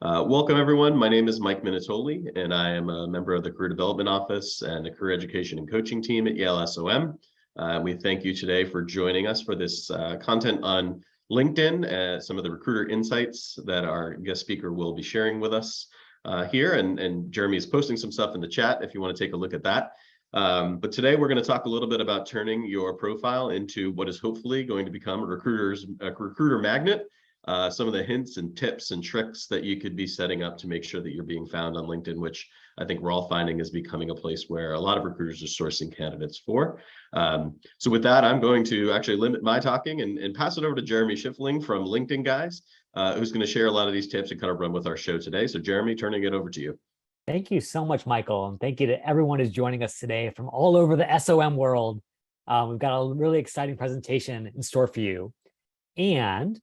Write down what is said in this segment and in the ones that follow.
Welcome, everyone. My name is Mike Minutoli, and I am a member of the Career Development Office and the Career Education and Coaching team at Yale SOM. We thank you today for joining us for this content on LinkedIn, some of the recruiter insights that our guest speaker will be sharing with us here. And Jeremy is posting some stuff in the chat if you want to take a look at that. But today we're going to talk a little bit about turning your profile into what is hopefully going to become a recruiter magnet. Some of the hints and tips and tricks that you could be setting up to make sure that you're being found on LinkedIn, which I think we're all finding is becoming a place where a lot of recruiters are sourcing candidates for. So with that, I'm going to actually limit my talking and pass it over to Jeremy Schiffling from LinkedIn Guys, who's going to share a lot of these tips and kind of run with our show today. So Jeremy, turning it over to you. Thank you so much, Michael. And thank you to everyone who's joining us today from all over the SOM world. We've got a really exciting presentation in store for you. And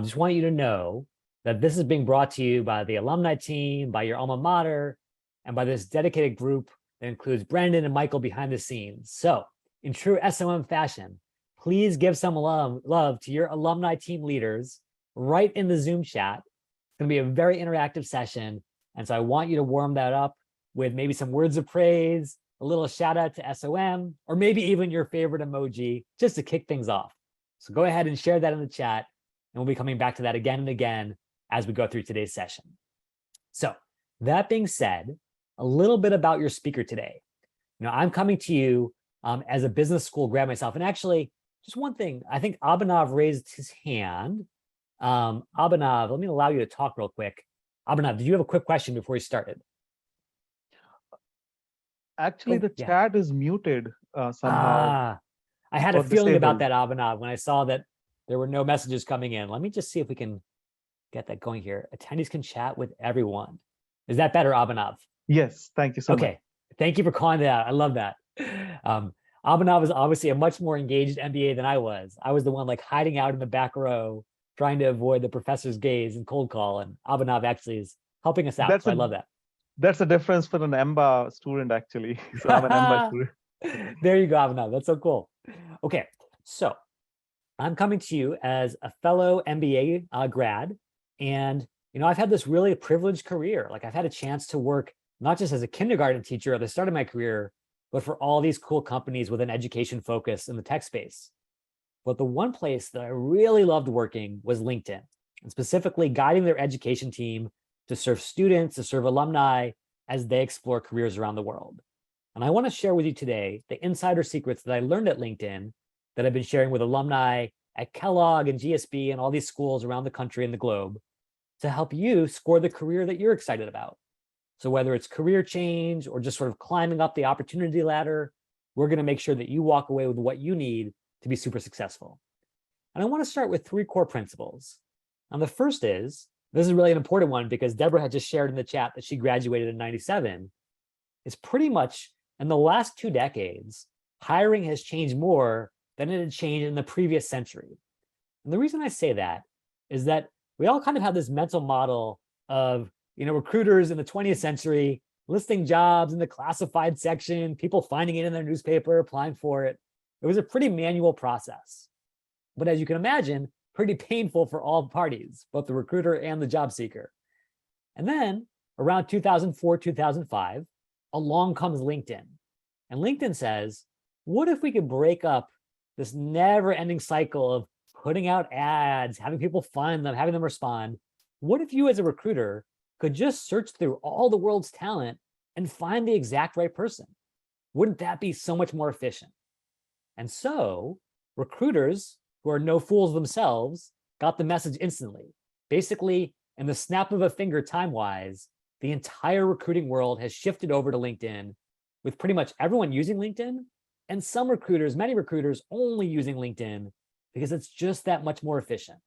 just want you to know that this is being brought to you by the alumni team, by your alma mater, and by this dedicated group that includes Brendan and Michael behind the scenes. So in true SOM fashion, please give some love to your alumni team leaders right in the Zoom chat. It's going to be a very interactive session. And so I want you to warm that up with maybe some words of praise, a little shout out to SOM, or maybe even your favorite emoji, just to kick things off. So go ahead and share that in the chat. And we'll be coming back to that again and again as we go through today's session. So that being said, a little bit about your speaker today. You know, I'm coming to you as a business school grad myself. And actually, just one thing, I think Abhinav raised his hand. Abhinav, let me allow you to talk real quick. Abhinav, did you have a quick question before we started? Actually, the chat is muted somehow. I had a feeling about that, Abhinav, when I saw that there were no messages coming in. Let me just see if we can get that going here. Attendees can chat with everyone. Is that better, Abhinav? Yes, thank you so much. Okay, thank you for calling that out. I love that. Abhinav is obviously a much more engaged MBA than I was. I was the one like hiding out in the back row, trying to avoid the professor's gaze and cold call. And Abhinav actually is helping us out. So I love that. That's a difference for an EMBA student, actually. So I'm an EMBA student. There you go, Abhinav. That's so cool. Okay, so I'm coming to you as a fellow MBA grad. And, you know, I've had this really privileged career. Like I've had a chance to work not just as a kindergarten teacher at the start of my career, but for all these cool companies with an education focus in the tech space. But the one place that I really loved working was LinkedIn, and specifically guiding their education team to serve students, to serve alumni as they explore careers around the world. And I want to share with you today the insider secrets that I learned at LinkedIn that I've been sharing with alumni at Kellogg and GSB and all these schools around the country and the globe to help you score the career that you're excited about. So whether it's career change or just sort of climbing up the opportunity ladder, we're going to make sure that you walk away with what you need to be super successful. And I want to start with 3 core principles. And the first is, this is really an important one because Deborah had just shared in the chat that she graduated in '97. It's pretty much in the last 2 decades, hiring has changed more than it had changed in the previous century. And the reason I say that is that we all kind of have this mental model of, you know, recruiters in the 20th century listing jobs in the classified section, people finding it in their newspaper, applying for it. It was a pretty manual process. But as you can imagine, pretty painful for all parties, both the recruiter and the job seeker. And then around 2004, 2005, along comes LinkedIn. And LinkedIn says, what if we could break up this never-ending cycle of putting out ads, having people find them, having them respond? What if you as a recruiter could just search through all the world's talent and find the exact right person? Wouldn't that be so much more efficient? And so recruiters, who are no fools themselves, got the message instantly. Basically, in the snap of a finger time-wise, the entire recruiting world has shifted over to LinkedIn, with pretty much everyone using LinkedIn, and some recruiters, many recruiters, only using LinkedIn because it's just that much more efficient.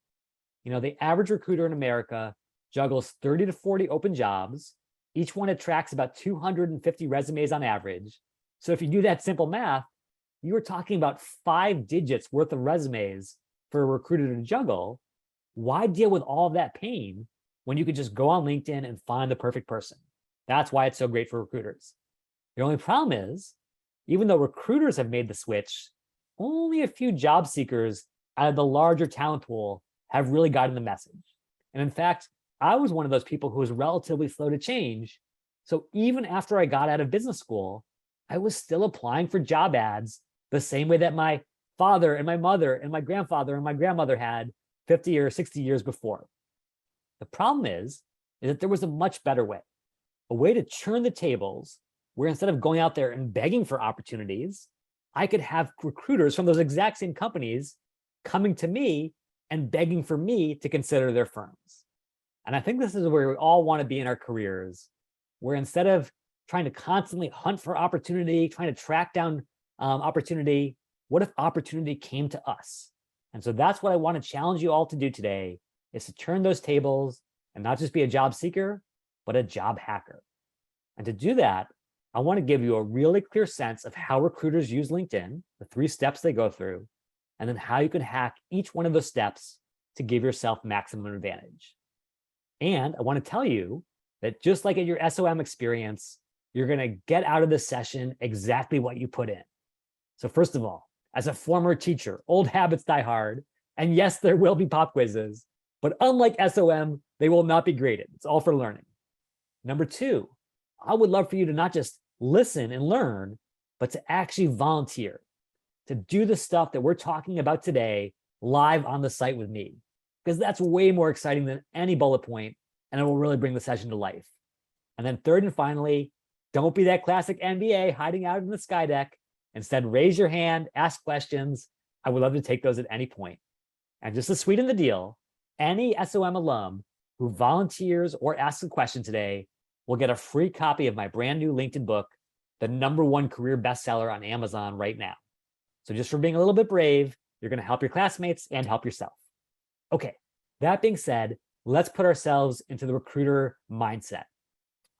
You know, the average recruiter in America juggles 30 to 40 open jobs. Each one attracts about 250 resumes on average. So if you do that simple math, you are talking about 5 digits worth of resumes for a recruiter to juggle. Why deal with all of that pain when you could just go on LinkedIn and find the perfect person? That's why it's so great for recruiters. The only problem is, even though recruiters have made the switch, only a few job seekers out of the larger talent pool have really gotten the message. And in fact, I was one of those people who was relatively slow to change. So even after I got out of business school, I was still applying for job ads the same way that my father and my mother and my grandfather and my grandmother had 50 or 60 years before. The problem is that there was a much better way, a way to churn the tables where instead of going out there and begging for opportunities, I could have recruiters from those exact same companies coming to me and begging for me to consider their firms. And I think this is where we all want to be in our careers, where instead of trying to constantly hunt for opportunity, trying to track down opportunity, what if opportunity came to us? And so that's what I want to challenge you all to do today, is to turn those tables and not just be a job seeker, but a job hacker. And to do that, I want to give you a really clear sense of how recruiters use LinkedIn, the 3 steps they go through, and then how you can hack each one of those steps to give yourself maximum advantage. And I want to tell you that just like at your SOM experience, you're going to get out of this session exactly what you put in. So first of all, as a former teacher, old habits die hard. And yes, there will be pop quizzes, but unlike SOM, they will not be graded. It's all for learning. Number 2, I would love for you to not just listen and learn, but to actually volunteer, to do the stuff that we're talking about today live on the site with me, because that's way more exciting than any bullet point, and it will really bring the session to life. And then third and finally, don't be that classic MBA hiding out in the sky deck. Instead, raise your hand, ask questions. I would love to take those at any point. And just to sweeten the deal, any SOM alum who volunteers or asks a question today will get a free copy of my brand new LinkedIn book, the #1 career bestseller on Amazon right now. So just for being a little bit brave, you're going to help your classmates and help yourself. Okay, that being said, let's put ourselves into the recruiter mindset.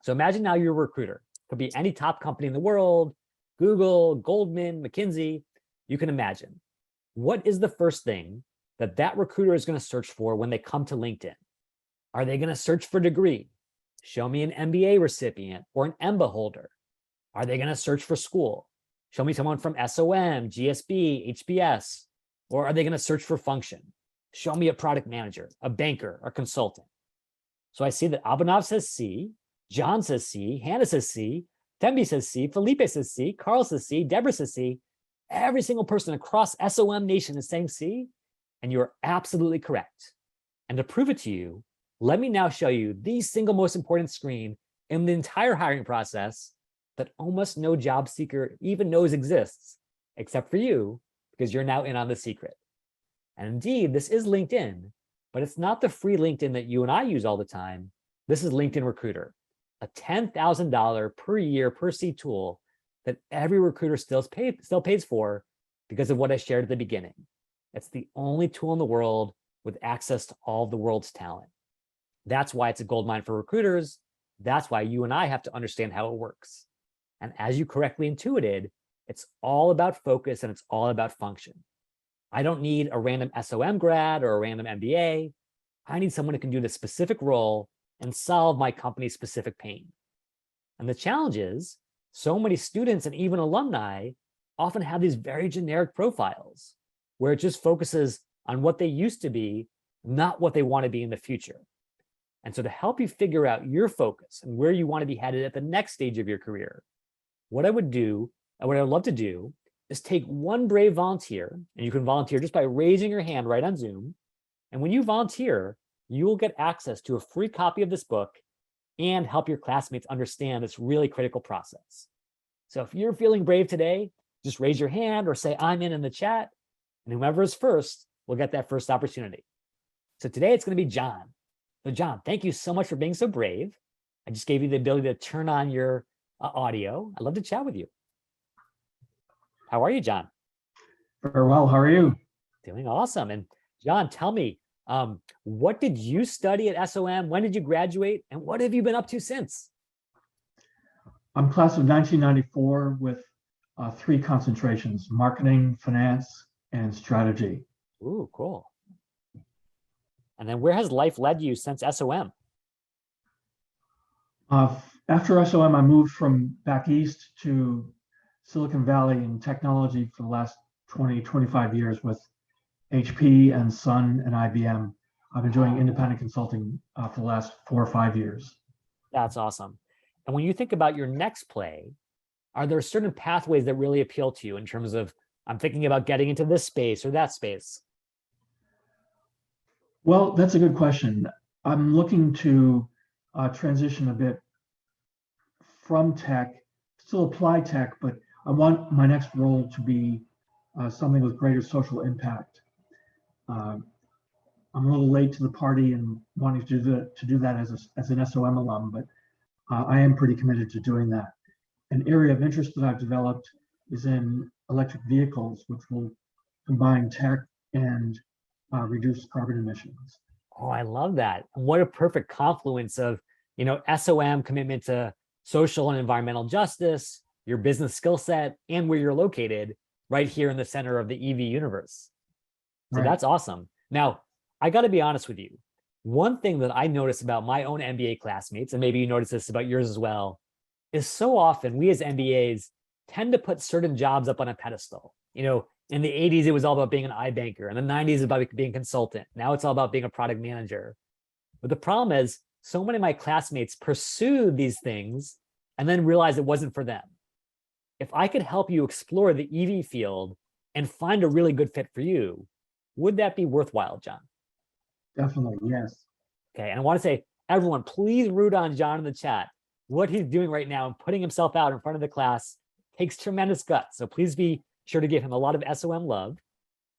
So imagine now you're a recruiter. Could be any top company in the world, Google, Goldman, McKinsey. You can imagine. What is the first thing that that recruiter is going to search for when they come to LinkedIn? Are they going to search for degree? Show me an MBA recipient or an MBA holder. Are they going to search for school? Show me someone from SOM, GSB, HBS. Or are they going to search for function? Show me a product manager, a banker, or consultant. So I see that Abhinav says C, John says C, Hannah says C, Tembi says C, Felipe says C, Carl says C, Deborah says C. Every single person across SOM Nation is saying C, and you're absolutely correct. And to prove it to you, let me now show you the single most important screen in the entire hiring process that almost no job seeker even knows exists, except for you, because you're now in on the secret. And indeed, this is LinkedIn, but it's not the free LinkedIn that you and I use all the time. This is LinkedIn Recruiter, a $10,000 per year per seat tool that every recruiter still pays for because of what I shared at the beginning. It's the only tool in the world with access to all of the world's talent. That's why it's a goldmine for recruiters. That's why you and I have to understand how it works. And as you correctly intuited, it's all about focus and it's all about function. I don't need a random SOM grad or a random MBA. I need someone who can do the specific role and solve my company's specific pain. And the challenge is, so many students and even alumni often have these very generic profiles where it just focuses on what they used to be, not what they want to be in the future. And so to help you figure out your focus and where you want to be headed at the next stage of your career, what I would love to do is take one brave volunteer, and you can volunteer just by raising your hand right on Zoom. And when you volunteer, you will get access to a free copy of this book and help your classmates understand this really critical process. So if you're feeling brave today, just raise your hand or say I'm in the chat, and whoever is first will get that first opportunity. So today it's going to be John. So John, thank you so much for being so brave. I just gave you the ability to turn on your audio. I'd love to chat with you. How are you, John? Very well. How are you? Doing awesome. And John, tell me, what did you study at SOM? When did you graduate? And what have you been up to since? I'm class of 1994 with 3 concentrations: marketing, finance, and strategy. Ooh, cool. And then where has life led you since SOM? After SOM, I moved from back east to Silicon Valley in technology for the last 20, 25 years with HP and Sun and IBM, I've been doing independent consulting for the last 4 or 5 years. That's awesome. And when you think about your next play, are there certain pathways that really appeal to you in terms of, I'm thinking about getting into this space or that space? Well, that's a good question. I'm looking to transition a bit from tech, still apply tech, but I want my next role to be something with greater social impact. I'm a little late to the party and wanting to do that as an SOM alum, but I am pretty committed to doing that. An area of interest that I've developed is in electric vehicles, which will combine tech and reduce carbon emissions. Oh, I love that. And what a perfect confluence of, SOM commitment to social and environmental justice, your business skill set, and where you're located right here in the center of the EV universe. So Right. that's awesome. Now, I got to be honest with you. One thing that I notice about my own MBA classmates, and maybe you notice this about yours as well, is so often we as MBAs tend to put certain jobs up on a pedestal. In the 80s, it was all about being an iBanker. In the 90s, about being a consultant. Now it's all about being a product manager. But the problem is, so many of my classmates pursued these things and then realized it wasn't for them. If I could help you explore the EV field and find a really good fit for you, would that be worthwhile, John? Definitely, yes. Okay, and I want to say, everyone, please root on John in the chat. What he's doing right now and putting himself out in front of the class takes tremendous guts. So please be sure to give him a lot of SOM love.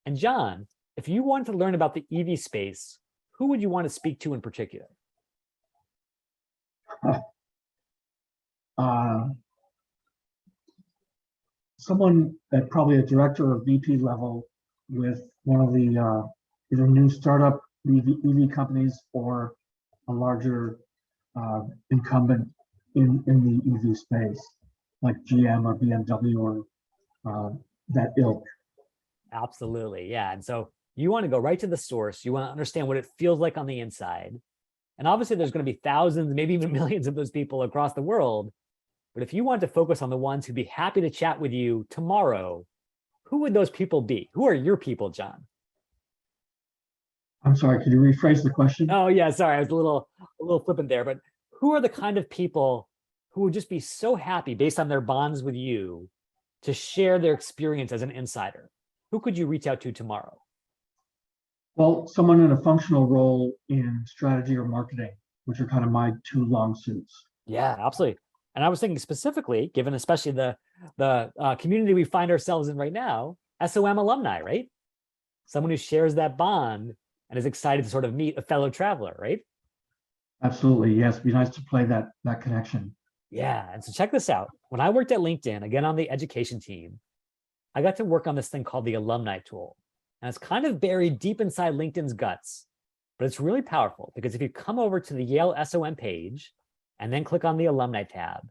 And John, if you want to learn about the EV space, who would you want to speak to in particular? Someone at probably a director or VP level with one of the either new startup EV companies or a larger incumbent in the EV space, like GM or BMW or that ilk. Absolutely, yeah. And so you want to go right to the source. You want to understand what it feels like on the inside. And obviously there's going to be thousands, maybe even millions of those people across the world. But if you want to focus on the ones who'd be happy to chat with you tomorrow, who would those people be? Who are your people, John? I'm sorry, could you rephrase the question? Oh yeah, sorry, I was a little flippant there, but who are the kind of people who would just be so happy based on their bonds with you to share their experience as an insider? Who could you reach out to tomorrow? Well, someone in a functional role in strategy or marketing, which are kind of my two long suits. Yeah, absolutely. And I was thinking specifically, given especially the community we find ourselves in right now, SOM alumni, right? Someone who shares that bond and is excited to sort of meet a fellow traveler, right? Absolutely, yes. It'd be nice to play that connection. Yeah, and so check this out. When I worked at LinkedIn, again on the education team, I got to work on this thing called the Alumni Tool. And it's kind of buried deep inside LinkedIn's guts, but it's really powerful because if you come over to the Yale SOM page and then click on the Alumni tab,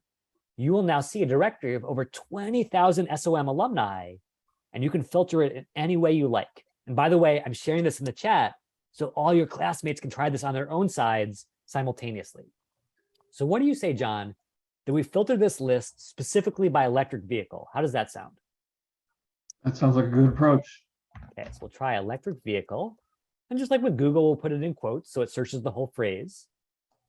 you will now see a directory of over 20,000 SOM alumni, and you can filter it in any way you like. And by the way, I'm sharing this in the chat so all your classmates can try this on their own sides simultaneously. So what do you say, John, that we filter this list specifically by electric vehicle? How does that sound? That sounds like a good approach. Okay, so we'll try electric vehicle. And just like with Google, we'll put it in quotes so it searches the whole phrase.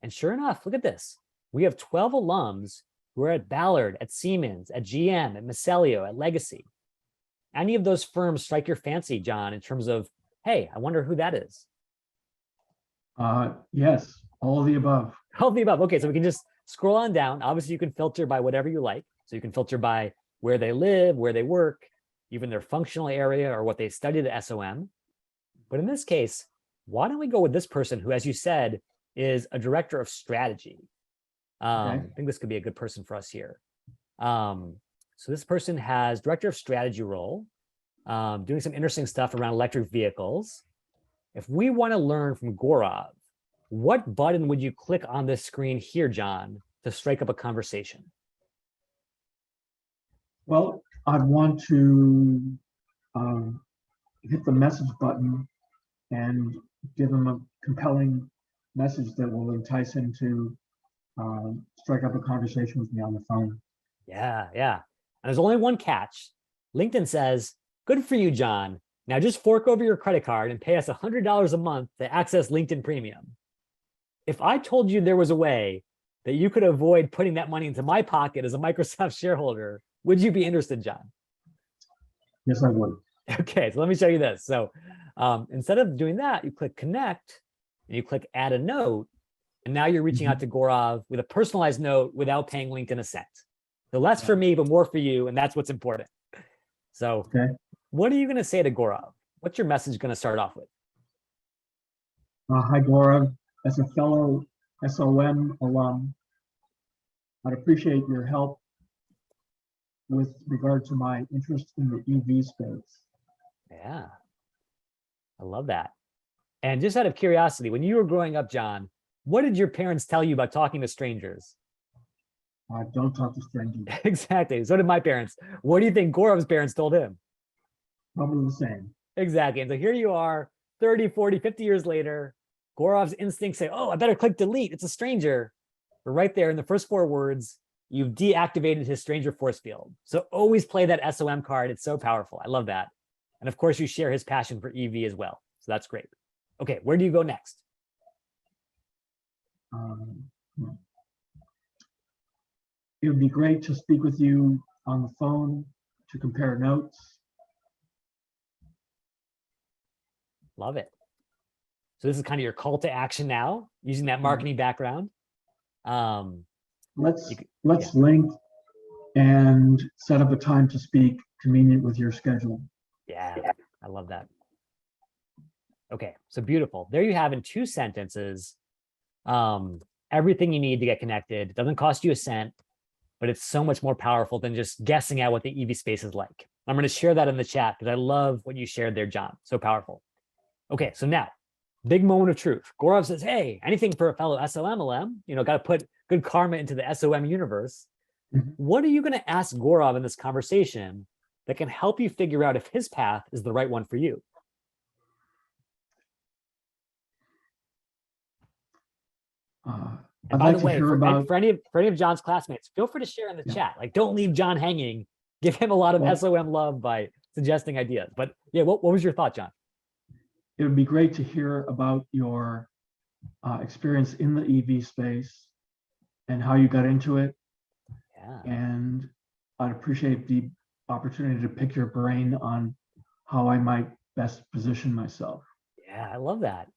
And sure enough, look at this. We have 12 alums who are at Ballard, at Siemens, at GM, at Maselio, at Legacy. Any of those firms strike your fancy, John, in terms of, hey, I wonder who that is? Yes, all of the above. All of the above. Okay, so we can just scroll on down. Obviously, you can filter by whatever you like. So you can filter by where they live, where they work, even their functional area or what they studied at SOM. But in this case, why don't we go with this person who, as you said, is a director of strategy? I think this could be a good person for us here. So this person has director of strategy role, doing some interesting stuff around electric vehicles. If we want to learn from Gaurav, what button would you click on this screen here, John, to strike up a conversation? Well, I'd want to hit the message button and give him a compelling message that will entice him to strike up a conversation with me on the phone. Yeah. And there's only one catch. LinkedIn says, good for you, John, Now just fork over your credit card and pay us $100 a month to access LinkedIn Premium. If I told you there was a way that you could avoid putting that money into my pocket as a Microsoft shareholder, would you be interested, John? Yes, I would. Okay, so let me show you this. So instead of doing that, you click connect and you click add a note. And now you're reaching out to Gaurav with a personalized note without paying LinkedIn a cent. So less for me, but more for you. And that's what's important. So what are you going to say to Gaurav? What's your message going to start off with? Hi, Gaurav. As a fellow SOM alum, I'd appreciate your help with regard to my interest in the EV space. Yeah, I love that. And just out of curiosity, when you were growing up, John, what did your parents tell you about talking to strangers? Don't talk to strangers. Exactly. So did my parents. What do you think Gaurav's parents told him? Probably the same. Exactly. And so here you are, 30, 40, 50 years later, Gaurav's instincts say, oh, I better click delete. It's a stranger. But right there in the first 4 words, you've deactivated his stranger force field. So always play that SOM card. It's so powerful. I love that. And of course, you share his passion for EV as well. So that's great. Okay, where do you go next? It would be great to speak with you on the phone to compare notes. Love it. So this is kind of your call to action now, using that marketing background. Let's link and set up a time to speak convenient with your schedule. Yeah, I love that. Okay, so beautiful. There you have in 2 sentences, everything you need to get connected. It doesn't cost you a cent, but it's so much more powerful than just guessing at what the EV space is like. I'm going to share that in the chat because I love what you shared there, John. So powerful. Okay, so now, big moment of truth. Gaurav says, hey, anything for a fellow SOM alum, got to put good karma into the SOM universe. What are you going to ask Gaurav in this conversation that can help you figure out if his path is the right one for you? And by the way, for any of John's classmates, feel free to share in the chat. Like, don't leave John hanging. Give him a lot of SOM love by suggesting ideas. But yeah, what was your thought, John? It would be great to hear about your experience in the EV space and how you got into it. Yeah. And I'd appreciate the opportunity to pick your brain on how I might best position myself. Yeah, I love that.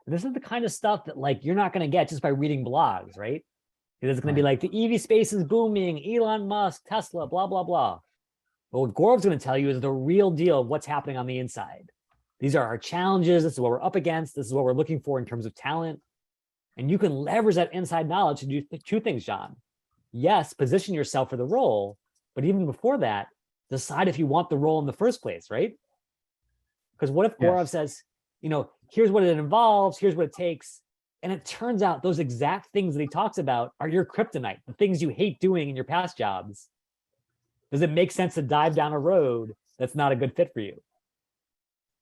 This is the kind of stuff that you're not going to get just by reading blogs, right? It's going to be like the EV space is booming, Elon Musk, Tesla, blah, blah, blah. But what Gaurav's going to tell you is the real deal of what's happening on the inside. These are our challenges. This is what we're up against. This is what we're looking for in terms of talent. And you can leverage that inside knowledge to do 2 things, John. Yes, position yourself for the role, but even before that, decide if you want the role in the first place, right? Because what if Gaurav says, here's what it involves, here's what it takes. And it turns out those exact things that he talks about are your kryptonite, the things you hate doing in your past jobs. Does it make sense to dive down a road that's not a good fit for you?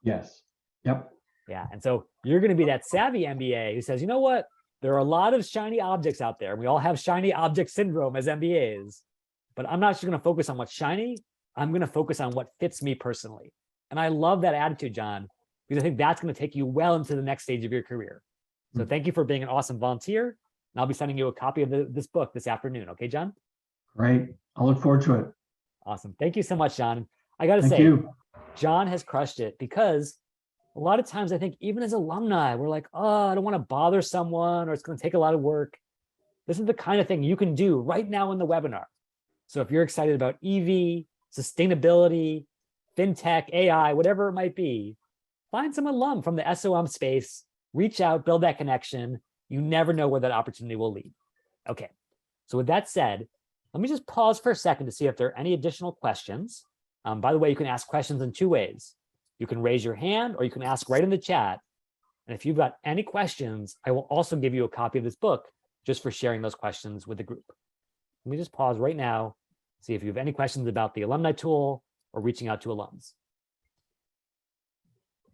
Yes. Yep. Yeah. And so you're going to be that savvy MBA who says, you know what? There are a lot of shiny objects out there. We all have shiny object syndrome as MBAs, but I'm not just going to focus on what's shiny. I'm going to focus on what fits me personally. And I love that attitude, John, because I think that's going to take you well into the next stage of your career. So thank you for being an awesome volunteer. And I'll be sending you a copy of this book this afternoon. Okay, John? Great. I'll look forward to it. Awesome. Thank you so much, John. I got to say, John has crushed it because a lot of times I think even as alumni, we're like, oh, I don't want to bother someone or it's going to take a lot of work. This is the kind of thing you can do right now in the webinar. So if you're excited about EV, sustainability, fintech, AI, whatever it might be, find some alum from the SOM space, reach out, build that connection. You never know where that opportunity will lead. Okay, so with that said, let me just pause for a second to see if there are any additional questions. By the way, you can ask questions in 2 ways. You can raise your hand or you can ask right in the chat. And if you've got any questions, I will also give you a copy of this book just for sharing those questions with the group. Let me just pause right now, see if you have any questions about the Alumni Tool or reaching out to alums.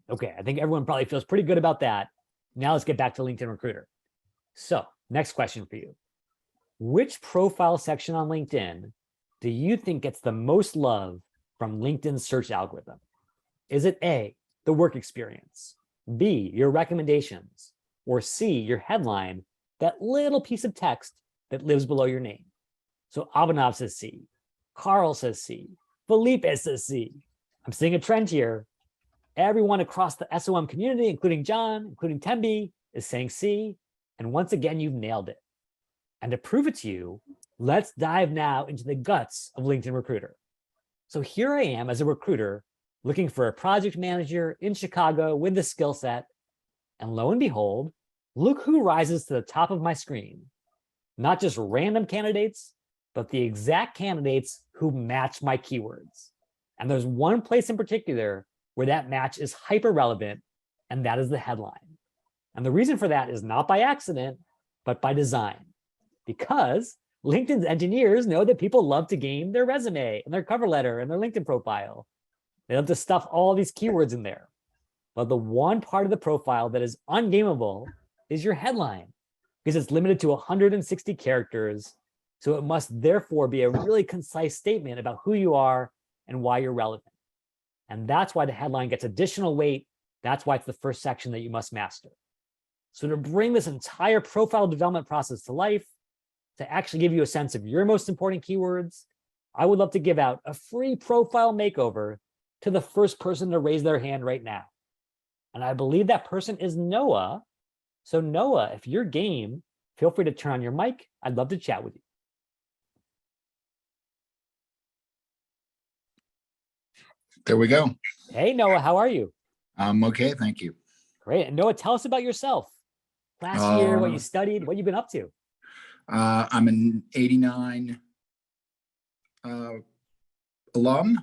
Okay, I think everyone probably feels pretty good about that. Now let's get back to LinkedIn Recruiter. So next question for you. Which profile section on LinkedIn do you think gets the most love from LinkedIn's search algorithm? Is it A, the work experience, B, your recommendations, or C, your headline, that little piece of text that lives below your name? So Abhinav says C, Carl says C, Felipe says C. I'm seeing a trend here. Everyone across the SOM community, including John, including Tembi, is saying C. And once again, you've nailed it. And to prove it to you, let's dive now into the guts of LinkedIn Recruiter. So here I am as a recruiter looking for a project manager in Chicago with the skill set. And lo and behold, look who rises to the top of my screen. Not just random candidates, but the exact candidates who match my keywords. And there's one place in particular where that match is hyper relevant, and that is the headline. And the reason for that is not by accident, but by design. Because LinkedIn's engineers know that people love to game their resume and their cover letter and their LinkedIn profile. They love to stuff all these keywords in there. But the one part of the profile that is ungameable is your headline, because it's limited to 160 characters. So it must therefore be a really concise statement about who you are and why you're relevant. And that's why the headline gets additional weight. That's why it's the first section that you must master. So to bring this entire profile development process to life, to actually give you a sense of your most important keywords, I would love to give out a free profile makeover to the first person to raise their hand right now. And I believe that person is Noah. So Noah, if you're game, feel free to turn on your mic. I'd love to chat with you. There we go. Hey, Noah, how are you? I'm okay, thank you. Great. And Noah, tell us about yourself. Last year, what you studied, what you've been up to. I'm an 89 alum,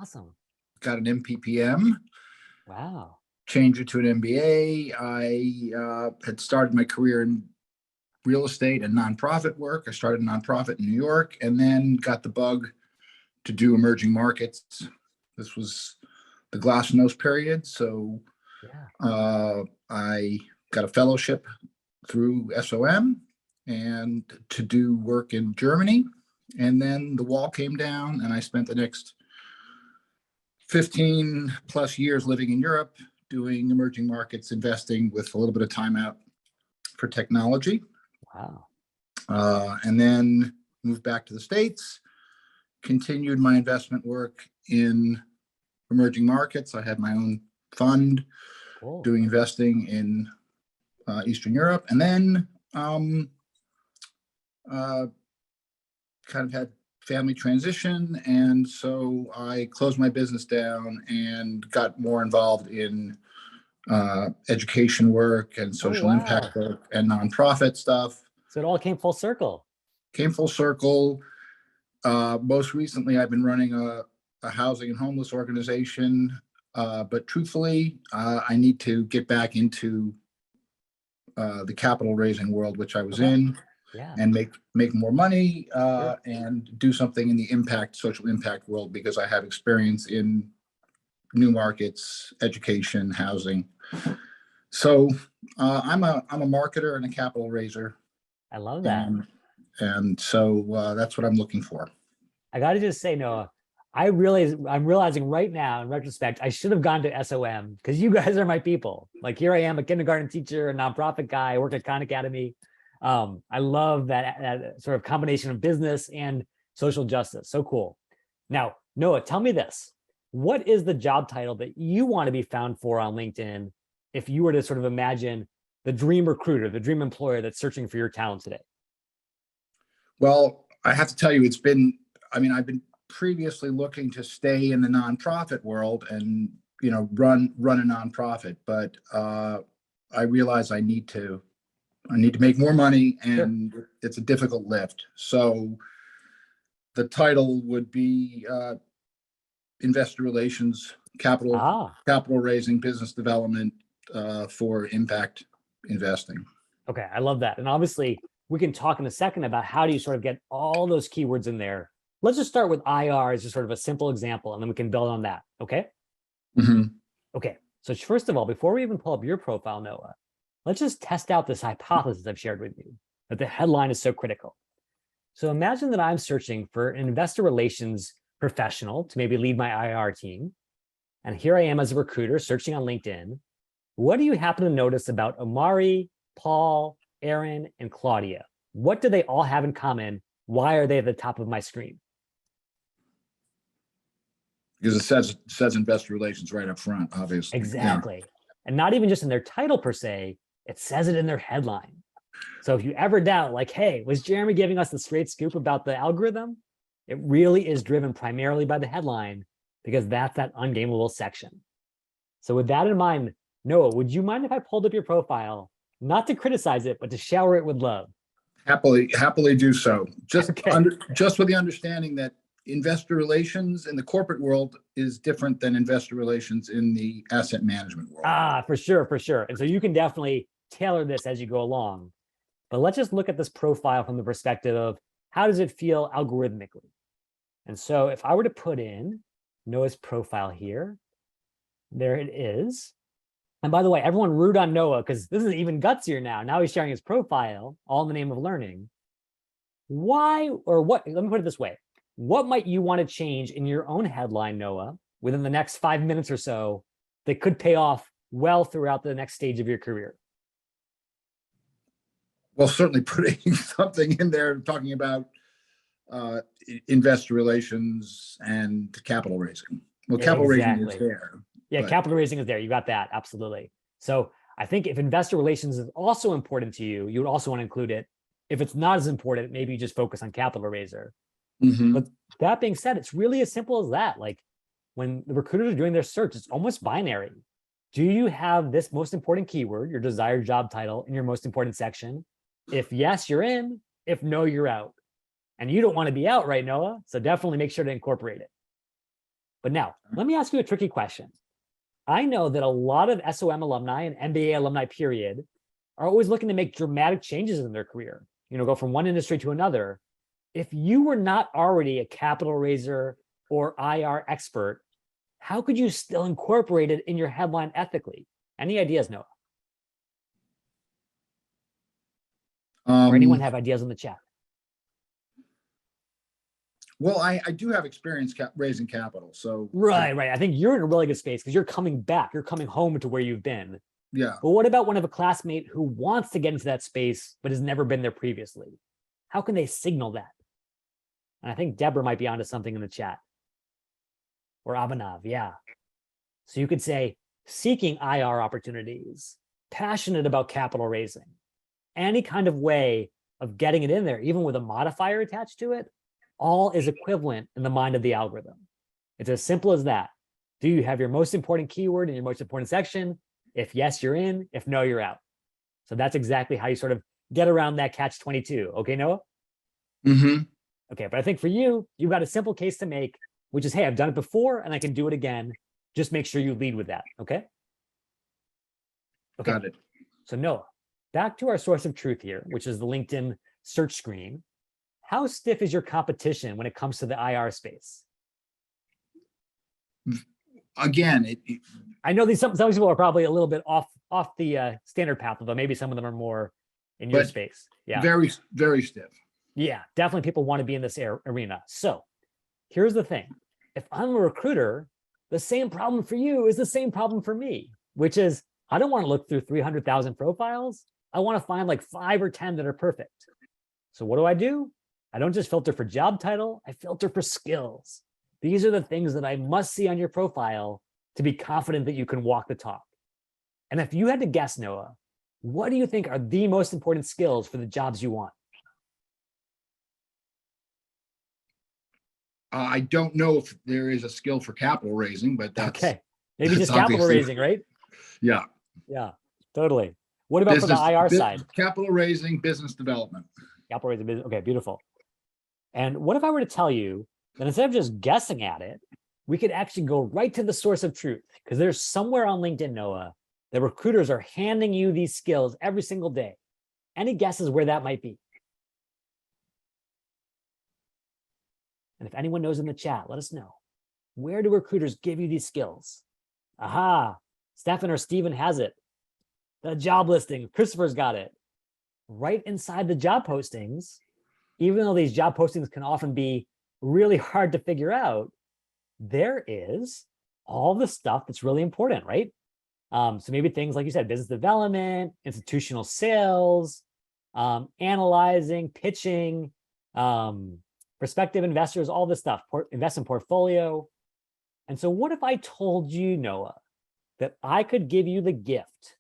Awesome. got an MPPM, Wow. changed it to an MBA. I had started my career in real estate and nonprofit work. I started a nonprofit in New York and then got the bug to do emerging markets. This was the Glasnost period. So Yeah. I got a fellowship through SOM and to do work in Germany. And then the wall came down and I spent the next 15 plus years living in Europe, doing emerging markets, investing with a little bit of time out for technology. Wow. And then moved back to the States, continued my investment work in emerging markets. I had my own fund Cool. doing investing in Eastern Europe, and then kind of had family transition. And so I closed my business down and got more involved in education work and social wow. impact work and nonprofit stuff. So it all came full circle. Came full circle. Most recently, I've been running a housing and homeless organization. But truthfully, I need to get back into the capital raising world, which I was in, Yeah. and make more money Sure. and do something in the social impact world, because I have experience in new markets, education, housing. So I'm a marketer and a capital raiser. I love that. And so that's what I'm looking for. I got to just say, Noah, I'm realizing right now in retrospect, I should have gone to SOM because you guys are my people. Like here I am, a kindergarten teacher, a nonprofit guy, I work at Khan Academy. I love that sort of combination of business and social justice. So cool. Now, Noah, tell me this. What is the job title that you want to be found for on LinkedIn if you were to sort of imagine the dream recruiter, the dream employer that's searching for your talent today? Well, I have to tell you, I've been previously looking to stay in the nonprofit world and, run a nonprofit, but I realize I need to make more money, and Sure. It's a difficult lift. So the title would be investor relations, capital raising, business development for impact investing. Okay, I love that. And obviously, we can talk in a second about how do you sort of get all those keywords in there. Let's just start with IR as just sort of a simple example, and then we can build on that, okay? Mm-hmm. Okay, so first of all, before we even pull up your profile, Noah, let's just test out this hypothesis I've shared with you, that the headline is so critical. So imagine that I'm searching for an investor relations professional to maybe lead my IR team. And here I am as a recruiter searching on LinkedIn. What do you happen to notice about Omari, Paul, Aaron, and Claudia? What do they all have in common? Why are they at the top of my screen? Because it says investor relations right up front, obviously. Exactly. Yeah. And not even just in their title per se, it says it in their headline. So if you ever doubt, like, hey, was Jeremy giving us the straight scoop about the algorithm? It really is driven primarily by the headline, because that's that ungameable section. So with that in mind, Noah, would you mind if I pulled up your profile, not to criticize it, but to shower it with love? Happily do so. Just Okay. Just with the understanding that investor relations in the corporate world is different than investor relations in the asset management world. Ah, for sure, for sure. And so you can definitely tailor this as you go along. But let's just look at this profile from the perspective of how does it feel algorithmically? And so if I were to put in Noah's profile here, there it is. And by the way, everyone root on Noah, because this is even gutsier now. Now he's sharing his profile, all in the name of learning. Why, or what, let me put it this way. What might you want to change in your own headline, Noah, within the next 5 minutes or so that could pay off well throughout the next stage of your career? Well, certainly putting something in there talking about investor relations and capital raising. Well, capital raising is there. Yeah, capital raising is there. You got that. Absolutely. So I think if investor relations is also important to you, you would also want to include it. If it's not as important, maybe you just focus on capital raiser. Mm-hmm. But that being said, it's really as simple as that. Like when the recruiters are doing their search, it's almost binary. Do you have this most important keyword, your desired job title, in your most important section? If yes, you're in. If no, you're out. And you don't want to be out, right, Noah? So definitely make sure to incorporate it. But now, let me ask you a tricky question. I know that a lot of SOM alumni and MBA alumni, period, are always looking to make dramatic changes in their career, go from one industry to another. If you were not already a capital raiser or IR expert, how could you still incorporate it in your headline ethically? Any ideas, Noah? Or anyone have ideas in the chat? Well, I do have experience raising capital, so right. I think you're in a really good space because you're coming back. You're coming home to where you've been. Yeah. But what about one of a classmate who wants to get into that space but has never been there previously? How can they signal that? And I think Deborah might be onto something in the chat. Or Abhinav, yeah. So you could say, seeking IR opportunities, passionate about capital raising, any kind of way of getting it in there, even with a modifier attached to it, all is equivalent in the mind of the algorithm. It's as simple as that. Do you have your most important keyword in your most important section? If yes, you're in. If no, you're out. So that's exactly how you sort of get around that catch-22. Okay, Noah? Mm-hmm. Okay, but I think for you, you've got a simple case to make, which is, hey, I've done it before and I can do it again. Just make sure you lead with that, okay? Okay. Got it. So Noah, back to our source of truth here, which is the LinkedIn search screen. How stiff is your competition when it comes to the IR space? Again, I know some people are probably a little bit off the standard path, although maybe some of them are more in your space. Yeah, very, very stiff. Yeah, definitely people want to be in this arena. So here's the thing. If I'm a recruiter, the same problem for you is the same problem for me, which is I don't want to look through 300,000 profiles. I want to find like 5 or 10 that are perfect. So what do? I don't just filter for job title, I filter for skills. These are the things that I must see on your profile to be confident that you can walk the talk. And if you had to guess, Noah, what do you think are the most important skills for the jobs you want? I don't know if there is a skill for capital raising, but that's okay. Maybe just capital raising, right? Yeah. Yeah, totally. What about for the IR side? Capital raising, business development. Capital raising, business. Okay, beautiful. And what if I were to tell you that instead of just guessing at it, we could actually go right to the source of truth? Because there's somewhere on LinkedIn, Noah, that recruiters are handing you these skills every single day. Any guesses where that might be? And if anyone knows in the chat, let us know. Where do recruiters give you these skills? Aha, Stefan or Steven has it. The job listing, Christopher's got it. Right inside the job postings, even though these job postings can often be really hard to figure out, there is all the stuff that's really important, right? So maybe things like you said, business development, institutional sales, analyzing, pitching, prospective investors, all this stuff, investment portfolio. And so what if I told you, Noah, that I could give you the gift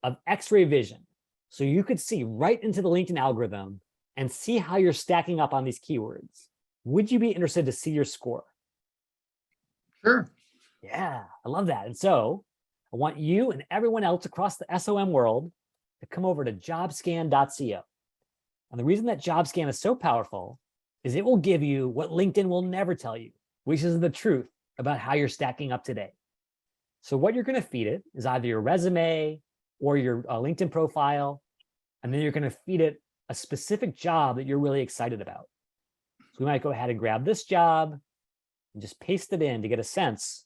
of X-ray vision so you could see right into the LinkedIn algorithm and see how you're stacking up on these keywords? Would you be interested to see your score? Sure. Yeah, I love that. And so I want you and everyone else across the SOM world to come over to jobscan.co. And the reason that JobScan is so powerful is it will give you what LinkedIn will never tell you, which is the truth about how you're stacking up today. So what you're going to feed it is either your resume or your LinkedIn profile, and then you're going to feed it a specific job that you're really excited about. So we might go ahead and grab this job and just paste it in to get a sense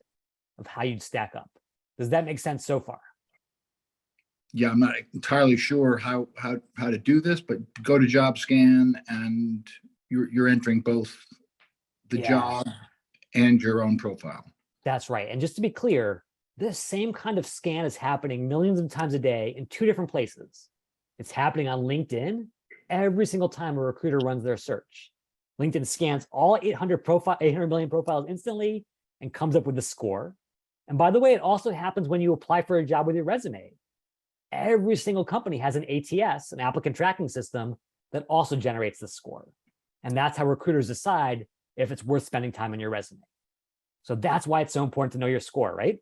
of how you'd stack up. Does that make sense so far? Yeah, I'm not entirely sure how to do this, but go to JobScan and you're entering both the job and your own profile. That's right. And just to be clear, this same kind of scan is happening millions of times a day in two different places. It's happening on LinkedIn every single time a recruiter runs their search. LinkedIn scans all 800 million profiles instantly and comes up with the score. And by the way, it also happens when you apply for a job with your resume. Every single company has an ATS, an applicant tracking system, that also generates the score. And that's how recruiters decide if it's worth spending time on your resume. So that's why it's so important to know your score, right?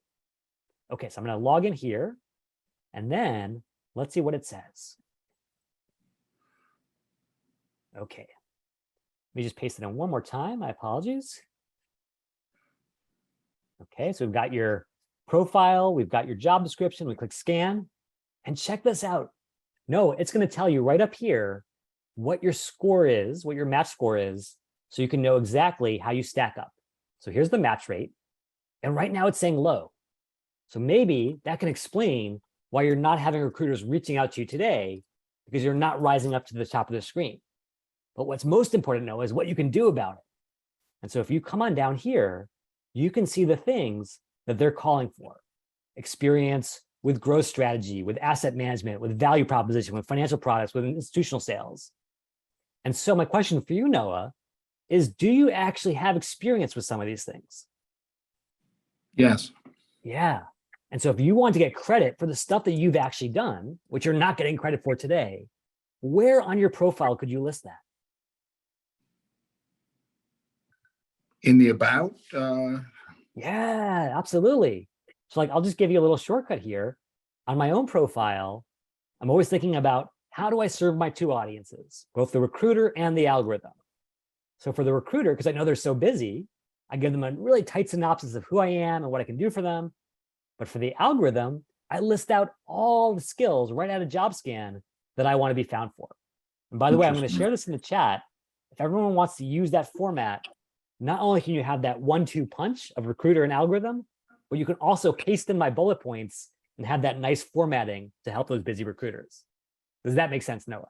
Okay, so I'm going to log in here, and then let's see what it says. Okay, let me just paste it in one more time. My apologies. Okay, so we've got your profile, we've got your job description, we click scan, and check this out. No, it's going to tell you right up here what your score is, what your match score is, so you can know exactly how you stack up. So here's the match rate, and right now it's saying low. So maybe that can explain why you're not having recruiters reaching out to you today, because you're not rising up to the top of the screen. But what's most important to know is what you can do about it. And so if you come on down here, you can see the things that they're calling for. Experience with growth strategy, with asset management, with value proposition, with financial products, with institutional sales. And so my question for you, Noah, is do you actually have experience with some of these things? Yes. Yeah. And so if you want to get credit for the stuff that you've actually done, which you're not getting credit for today, where on your profile could you list that? In the about? Yeah, absolutely. So like, I'll just give you a little shortcut here. On my own profile, I'm always thinking about how do I serve my two audiences, both the recruiter and the algorithm. So for the recruiter, because I know they're so busy, I give them a really tight synopsis of who I am and what I can do for them. But for the algorithm, I list out all the skills right out of JobScan that I want to be found for. And by the way, I'm going to share this in the chat. If everyone wants to use that format, not only can you have that 1-2 punch of recruiter and algorithm, but you can also paste in my bullet points and have that nice formatting to help those busy recruiters. Does that make sense, Noah?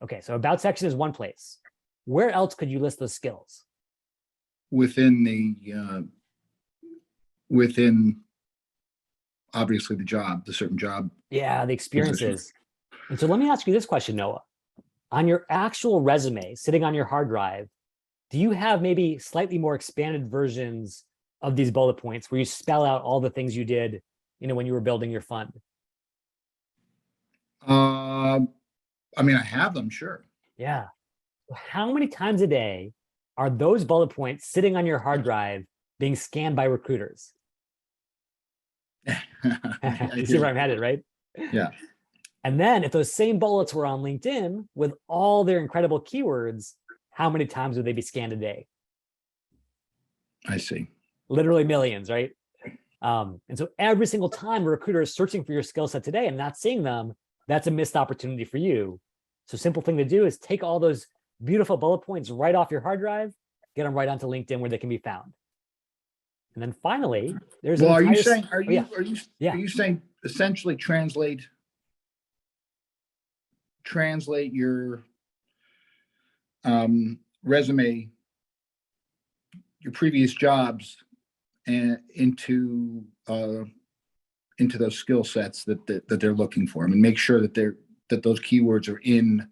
Okay, so about section is one place. Where else could you list those skills? Within the, within obviously the job, the certain job. Yeah, the experiences. And so let me ask you this question, Noah. On your actual resume sitting on your hard drive, do you have maybe slightly more expanded versions of these bullet points where you spell out all the things you did, when you were building your fund? I mean, I have them, sure. Yeah. How many times a day are those bullet points sitting on your hard drive being scanned by recruiters? You see where I'm headed, right? Yeah. And then if those same bullets were on LinkedIn with all their incredible keywords, how many times would they be scanned a day? I see. Literally millions, right? And so every single time a recruiter is searching for your skill set today and not seeing them, that's a missed opportunity for you. So simple thing to do is take all those beautiful bullet points right off your hard drive, get them right onto LinkedIn where they can be found. And then finally, there's Well, an are you entire... saying, Yeah. are you saying essentially translate your resume, your previous jobs and into those skill sets that they're looking for. I mean, make sure that those keywords are in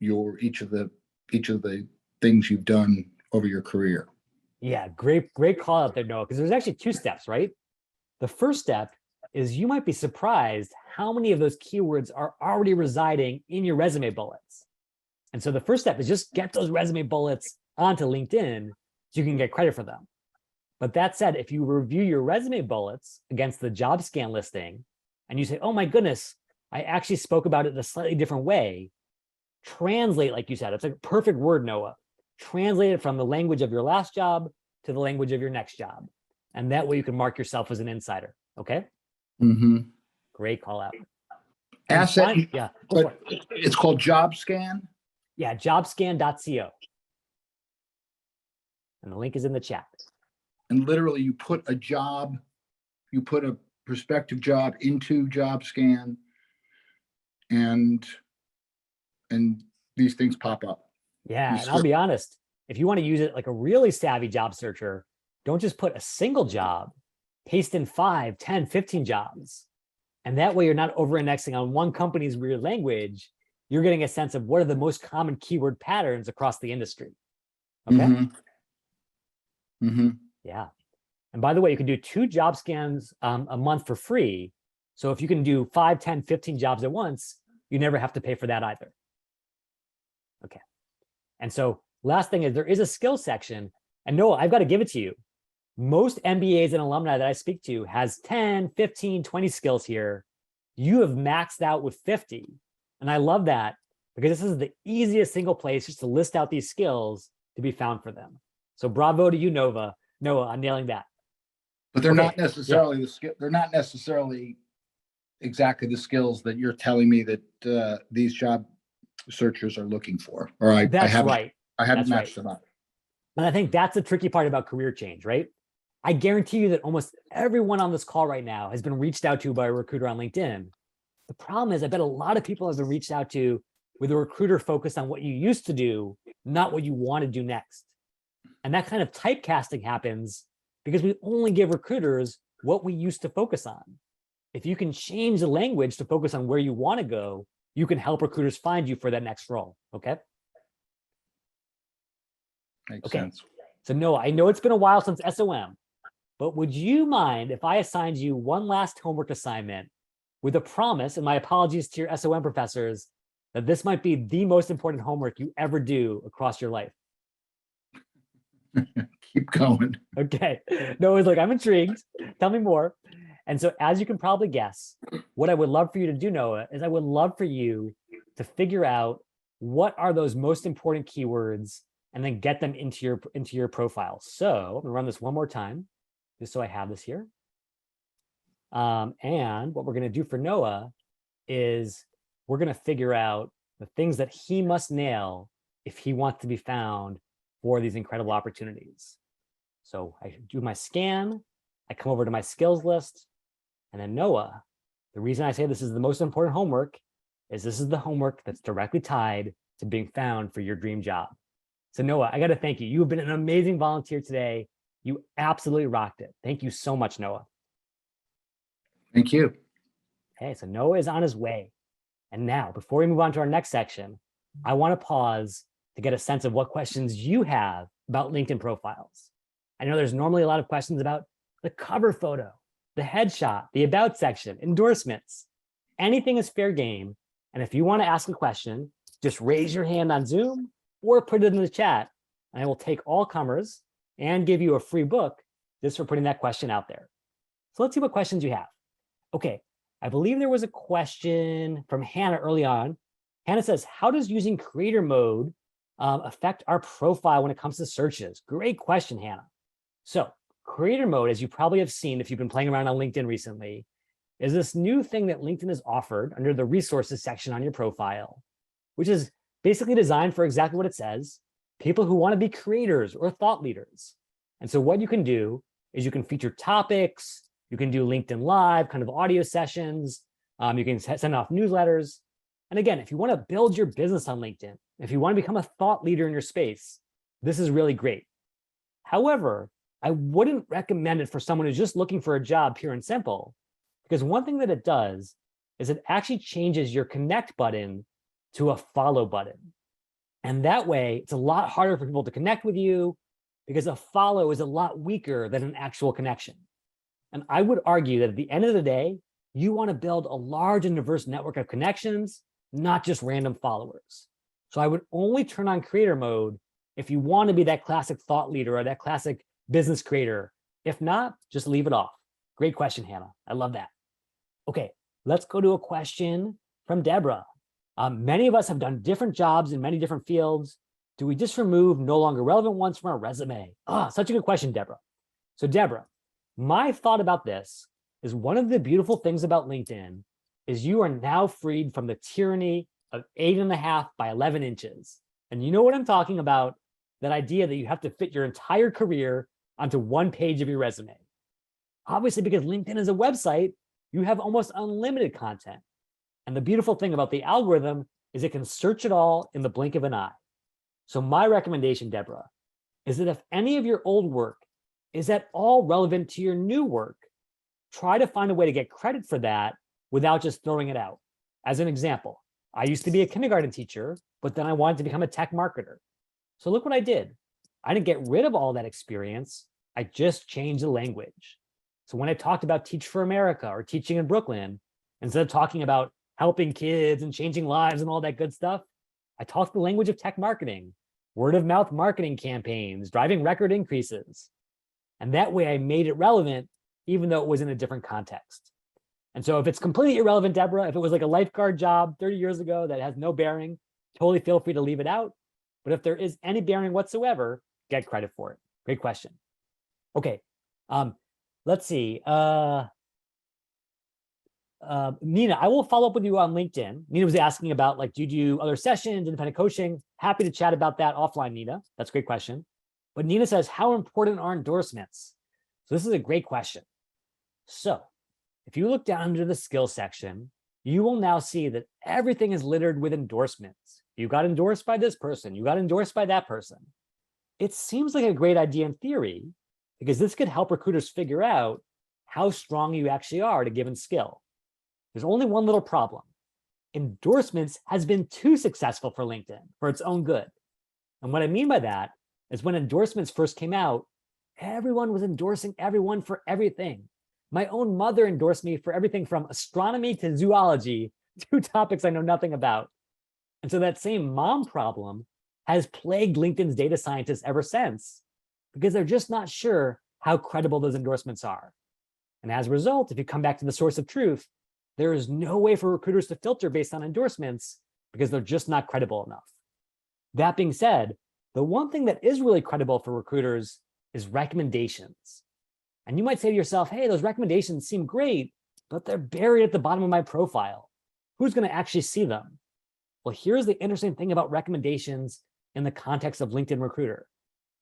each of the things you've done over your career. Yeah, great call out there, Noah, because there's actually two steps, right? The first step is you might be surprised how many of those keywords are already residing in your resume bullets. And so the first step is just get those resume bullets onto LinkedIn so you can get credit for them. But that said, if you review your resume bullets against the job scan listing and you say, oh my goodness, I actually spoke about it in a slightly different way, translate, like you said, it's a perfect word, Noah. Translate it from the language of your last job to the language of your next job. And that way you can mark yourself as an insider. Okay. Mm-hmm. Great call out. Asset. Yeah. But it's called Job Scan. Yeah. Jobscan.co. And the link is in the chat. And literally you put a prospective job into Job Scan, and these things pop up. Yeah. And I'll be honest, if you want to use it like a really savvy job searcher, don't just put a single job, paste in 5, 10, 15 jobs. And that way you're not over-indexing on one company's weird language. You're getting a sense of what are the most common keyword patterns across the industry. Okay. Mm-hmm. Mm-hmm. Yeah. And by the way, you can do 2 job scans a month for free. So if you can do 5, 10, 15 jobs at once, you never have to pay for that either. Okay. And so last thing is there is a skill section. And Noah, I've got to give it to you. Most MBAs and alumni that I speak to has 10, 15, 20 skills here. You have maxed out with 50. And I love that because this is the easiest single place just to list out these skills to be found for them. So bravo to you, Noah, on nailing that. But they're not necessarily the skill. They're not necessarily exactly the skills that you're telling me that these job searchers are looking for. Or I haven't matched them up. And I think that's the tricky part about career change, right? I guarantee you that almost everyone on this call right now has been reached out to by a recruiter on LinkedIn. The problem is I bet a lot of people have been reached out to with a recruiter focused on what you used to do, not what you want to do next. And that kind of typecasting happens because we only give recruiters what we used to focus on. If you can change the language to focus on where you want to go, you can help recruiters find you for that next role. Okay. Makes sense. So Noah, I know it's been a while since SOM, but would you mind if I assigned you one last homework assignment with a promise, and my apologies to your SOM professors, that this might be the most important homework you ever do across your life? Keep going. Okay. Noah's like, I'm intrigued. Tell me more. And so as you can probably guess, what I would love for you to do, Noah, is I would love for you to figure out what are those most important keywords and then get them into your profile. So I'm gonna run this one more time, just so I have this here. And what we're gonna do for Noah is we're gonna figure out the things that he must nail if he wants to be found for these incredible opportunities. So I do my scan, I come over to my skills list, and then Noah, the reason I say this is the most important homework is this is the homework that's directly tied to being found for your dream job. So Noah, I got to thank you. You've been an amazing volunteer today. You absolutely rocked it. Thank you so much, Noah. Thank you. Okay, so Noah is on his way. And now, before we move on to our next section, I want to pause to get a sense of what questions you have about LinkedIn profiles. I know there's normally a lot of questions about the cover photo, the headshot, the about section, endorsements. Anything is fair game. And if you want to ask a question, just raise your hand on Zoom or put it in the chat, and I will take all comers and give you a free book just for putting that question out there. So let's see what questions you have. Okay, I believe there was a question from Hannah early on. Hannah says, how does using creator mode affect our profile when it comes to searches? Great question, Hannah. So creator mode, as you probably have seen if you've been playing around on LinkedIn recently, is this new thing that LinkedIn has offered under the resources section on your profile, which is basically designed for exactly what it says, people who want to be creators or thought leaders. And so what you can do is you can feature topics, you can do LinkedIn Live, kind of audio sessions, you can send off newsletters. And again, if you want to build your business on LinkedIn, if you want to become a thought leader in your space, this is really great. However, I wouldn't recommend it for someone who's just looking for a job, pure and simple, because one thing that it does is it actually changes your connect button to a follow button. And that way, it's a lot harder for people to connect with you because a follow is a lot weaker than an actual connection. And I would argue that at the end of the day, you want to build a large and diverse network of connections, not just random followers. So I would only turn on creator mode if you want to be that classic thought leader or that classic business creator. If not, just leave it off. Great question, Hannah. I love that. Okay, let's go to a question from Deborah. Many of us have done different jobs in many different fields. Do we just remove no longer relevant ones from our resume? Such a good question, Deborah. So Deborah, my thought about this is one of the beautiful things about LinkedIn is you are now freed from the tyranny of 8.5 by 11 inches. And you know what I'm talking about, that idea that you have to fit your entire career onto one page of your resume. Obviously, because LinkedIn is a website, you have almost unlimited content. And the beautiful thing about the algorithm is it can search it all in the blink of an eye. So my recommendation, Deborah, is that if any of your old work is at all relevant to your new work, try to find a way to get credit for that without just throwing it out. As an example, I used to be a kindergarten teacher, but then I wanted to become a tech marketer. So look what I did. I didn't get rid of all that experience. I just changed the language. So when I talked about Teach for America or teaching in Brooklyn, instead of talking about helping kids and changing lives and all that good stuff, I talked the language of tech marketing, word of mouth marketing campaigns, driving record increases. And that way I made it relevant, even though it was in a different context. And so if it's completely irrelevant, Deborah, if it was like a lifeguard job 30 years ago that has no bearing, totally feel free to leave it out. But if there is any bearing whatsoever, get credit for it. Great question. Okay, let's see. Nina, I will follow up with you on LinkedIn. Nina was asking about, like, do you do other sessions, independent coaching? Happy to chat about that offline, Nina. That's a great question. But Nina says, how important are endorsements? So this is a great question. So if you look down into the skills section, you will now see that everything is littered with endorsements. You got endorsed by this person. You got endorsed by that person. It seems like a great idea in theory, because this could help recruiters figure out how strong you actually are at a given skill. There's only one little problem. Endorsements has been too successful for LinkedIn for its own good. And what I mean by that is when endorsements first came out, everyone was endorsing everyone for everything. My own mother endorsed me for everything from astronomy to zoology, two topics I know nothing about. And so that same mom problem has plagued LinkedIn's data scientists ever since, because they're just not sure how credible those endorsements are. And as a result, if you come back to the source of truth, there is no way for recruiters to filter based on endorsements because they're just not credible enough. That being said, the one thing that is really credible for recruiters is recommendations. And you might say to yourself, hey, those recommendations seem great, but they're buried at the bottom of my profile. Who's going to actually see them? Well, here's the interesting thing about recommendations in the context of LinkedIn Recruiter.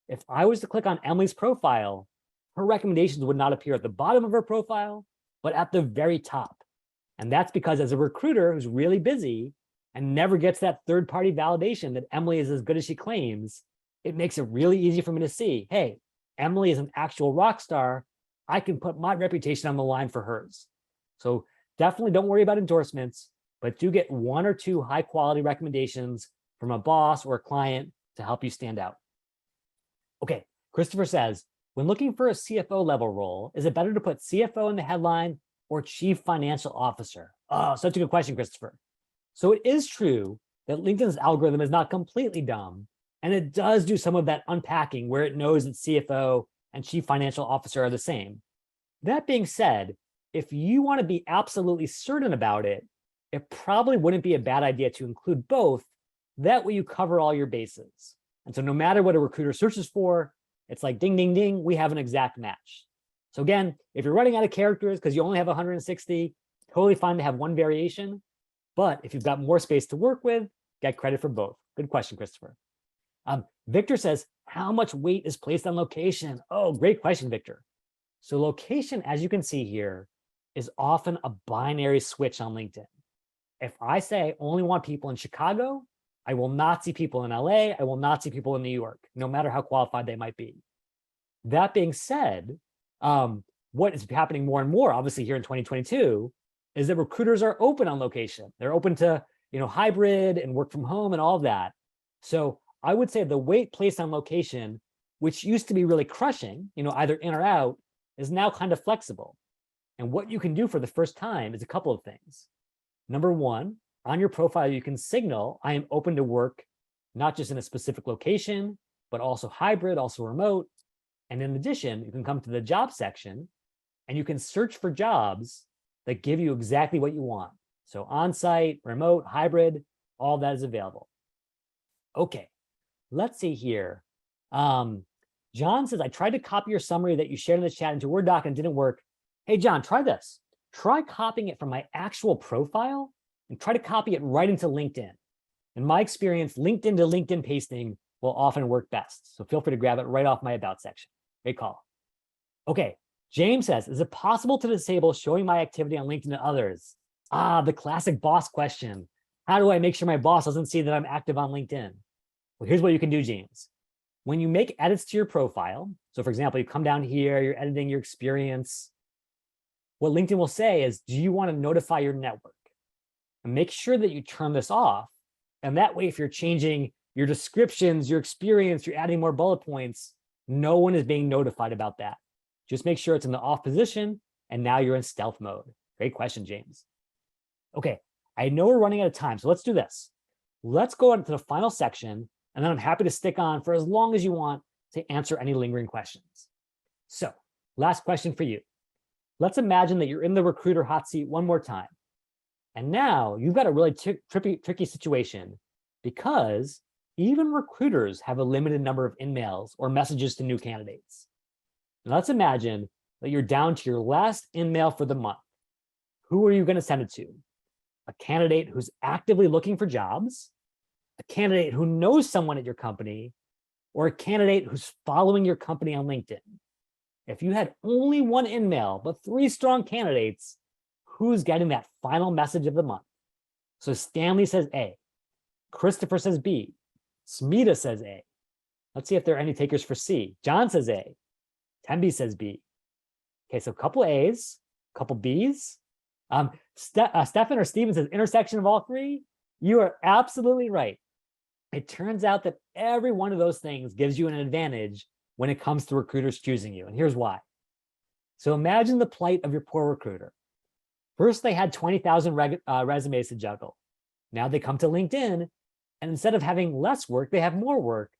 If I was to click on Emily's profile, her recommendations would not appear at the bottom of her profile, but at the very top. And that's because as a recruiter who's really busy and never gets that third-party validation that Emily is as good as she claims, it makes it really easy for me to see, hey, Emily is an actual rock star. I can put my reputation on the line for hers. So definitely don't worry about endorsements, but do get 1 or 2 high-quality recommendations from a boss or a client to help you stand out. Okay, Christopher says, when looking for a CFO level role, is it better to put CFO in the headline or Chief Financial Officer? Oh, such a good question, Christopher. So it is true that LinkedIn's algorithm is not completely dumb, and it does do some of that unpacking where it knows that CFO and Chief Financial Officer are the same. That being said, if you want to be absolutely certain about it, it probably wouldn't be a bad idea to include both. That way you cover all your bases. And so no matter what a recruiter searches for, it's like ding, ding, ding, we have an exact match. So again, if you're running out of characters because you only have 160, totally fine to have one variation. But if you've got more space to work with, get credit for both. Good question, Christopher. Victor says, how much weight is placed on location? Oh, great question, Victor. So location, as you can see here, is often a binary switch on LinkedIn. If I say I only want people in Chicago, I will not see people in LA. I will not see people in New York, no matter how qualified they might be. That being said, what is happening more and more, obviously here in 2022, is that recruiters are open on location. They're open to, hybrid and work from home and all of that. So I would say the weight placed on location, which used to be really crushing, either in or out, is now kind of flexible. And what you can do for the first time is a couple of things. Number one, on your profile, you can signal, I am open to work, not just in a specific location, but also hybrid, also remote. And in addition, you can come to the job section and you can search for jobs that give you exactly what you want. So on-site, remote, hybrid, all that is available. Okay, let's see here. John says, I tried to copy your summary that you shared in the chat into Word doc and it didn't work. Hey, John, try this. Try copying it from my actual profile and try to copy it right into LinkedIn. In my experience, LinkedIn to LinkedIn pasting will often work best. So feel free to grab it right off my About section. Great call. Okay, James says, is it possible to disable showing my activity on LinkedIn to others? The classic boss question. How do I make sure my boss doesn't see that I'm active on LinkedIn? Well, here's what you can do, James. When you make edits to your profile, so for example, you come down here, you're editing your experience, what LinkedIn will say is, do you want to notify your network? And make sure that you turn this off. And that way, if you're changing your descriptions, your experience, you're adding more bullet points, no one is being notified about that. Just make sure it's in the off position, and now you're in stealth mode. Great question, James. Okay, I know we're running out of time, so let's do this. Let's go into the final section, and then I'm happy to stick on for as long as you want to answer any lingering questions. So, last question for you. Let's imagine that you're in the recruiter hot seat one more time. And now you've got a really tricky situation because even recruiters have a limited number of in-mails or messages to new candidates. Now let's imagine that you're down to your last in-mail for the month. Who are you going to send it to? A candidate who's actively looking for jobs, a candidate who knows someone at your company, or a candidate who's following your company on LinkedIn? If you had only one in-mail, but 3 strong candidates, who's getting that final message of the month? So Stanley says A, Christopher says B, Smita says A. Let's see if there are any takers for C. John says A, Tembi says B. Okay, so a couple A's, a couple B's. Stefan or Steven says intersection of all 3. You are absolutely right. It turns out that every one of those things gives you an advantage when it comes to recruiters choosing you. And here's why. So imagine the plight of your poor recruiter. First, they had 20,000 resumes to juggle. Now they come to LinkedIn, and instead of having less work, they have more work,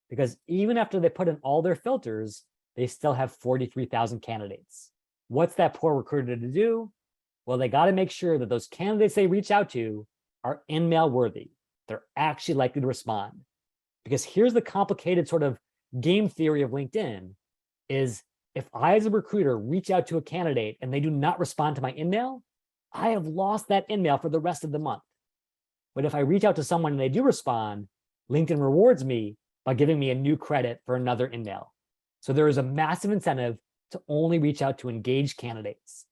because even after they put in all their filters, they still have 43,000 candidates. What's that poor recruiter to do? Well, they got to make sure that those candidates they reach out to are in-mail worthy. They're actually likely to respond. Because here's the complicated sort of game theory of LinkedIn is, if I as a recruiter reach out to a candidate and they do not respond to my in-mail, I have lost that in-mail for the rest of the month. But if I reach out to someone and they do respond, LinkedIn rewards me by giving me a new credit for another in-mail. So there is a massive incentive to only reach out to engaged candidates.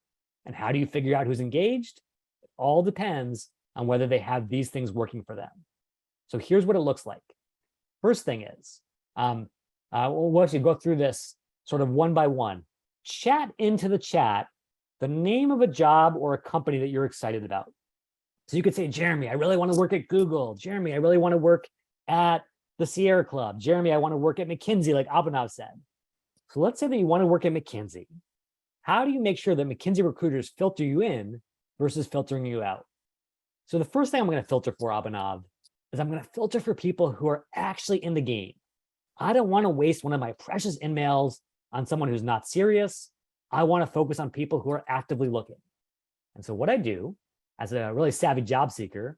And how do you figure out who's engaged? It all depends on whether they have these things working for them. So here's what it looks like. First thing is, we'll actually go through this sort of one by one. Chat into the chat the name of a job or a company that you're excited about. So you could say, Jeremy, I really want to work at Google. Jeremy, I really want to work at the Sierra Club. Jeremy, I want to work at McKinsey, like Abhinav said. So let's say that you want to work at McKinsey. How do you make sure that McKinsey recruiters filter you in versus filtering you out? So the first thing I'm going to filter for, Abhinav, is I'm going to filter for people who are actually in the game. I don't want to waste one of my precious in-mails on someone who's not serious. I want to focus on people who are actively looking. And so what I do as a really savvy job seeker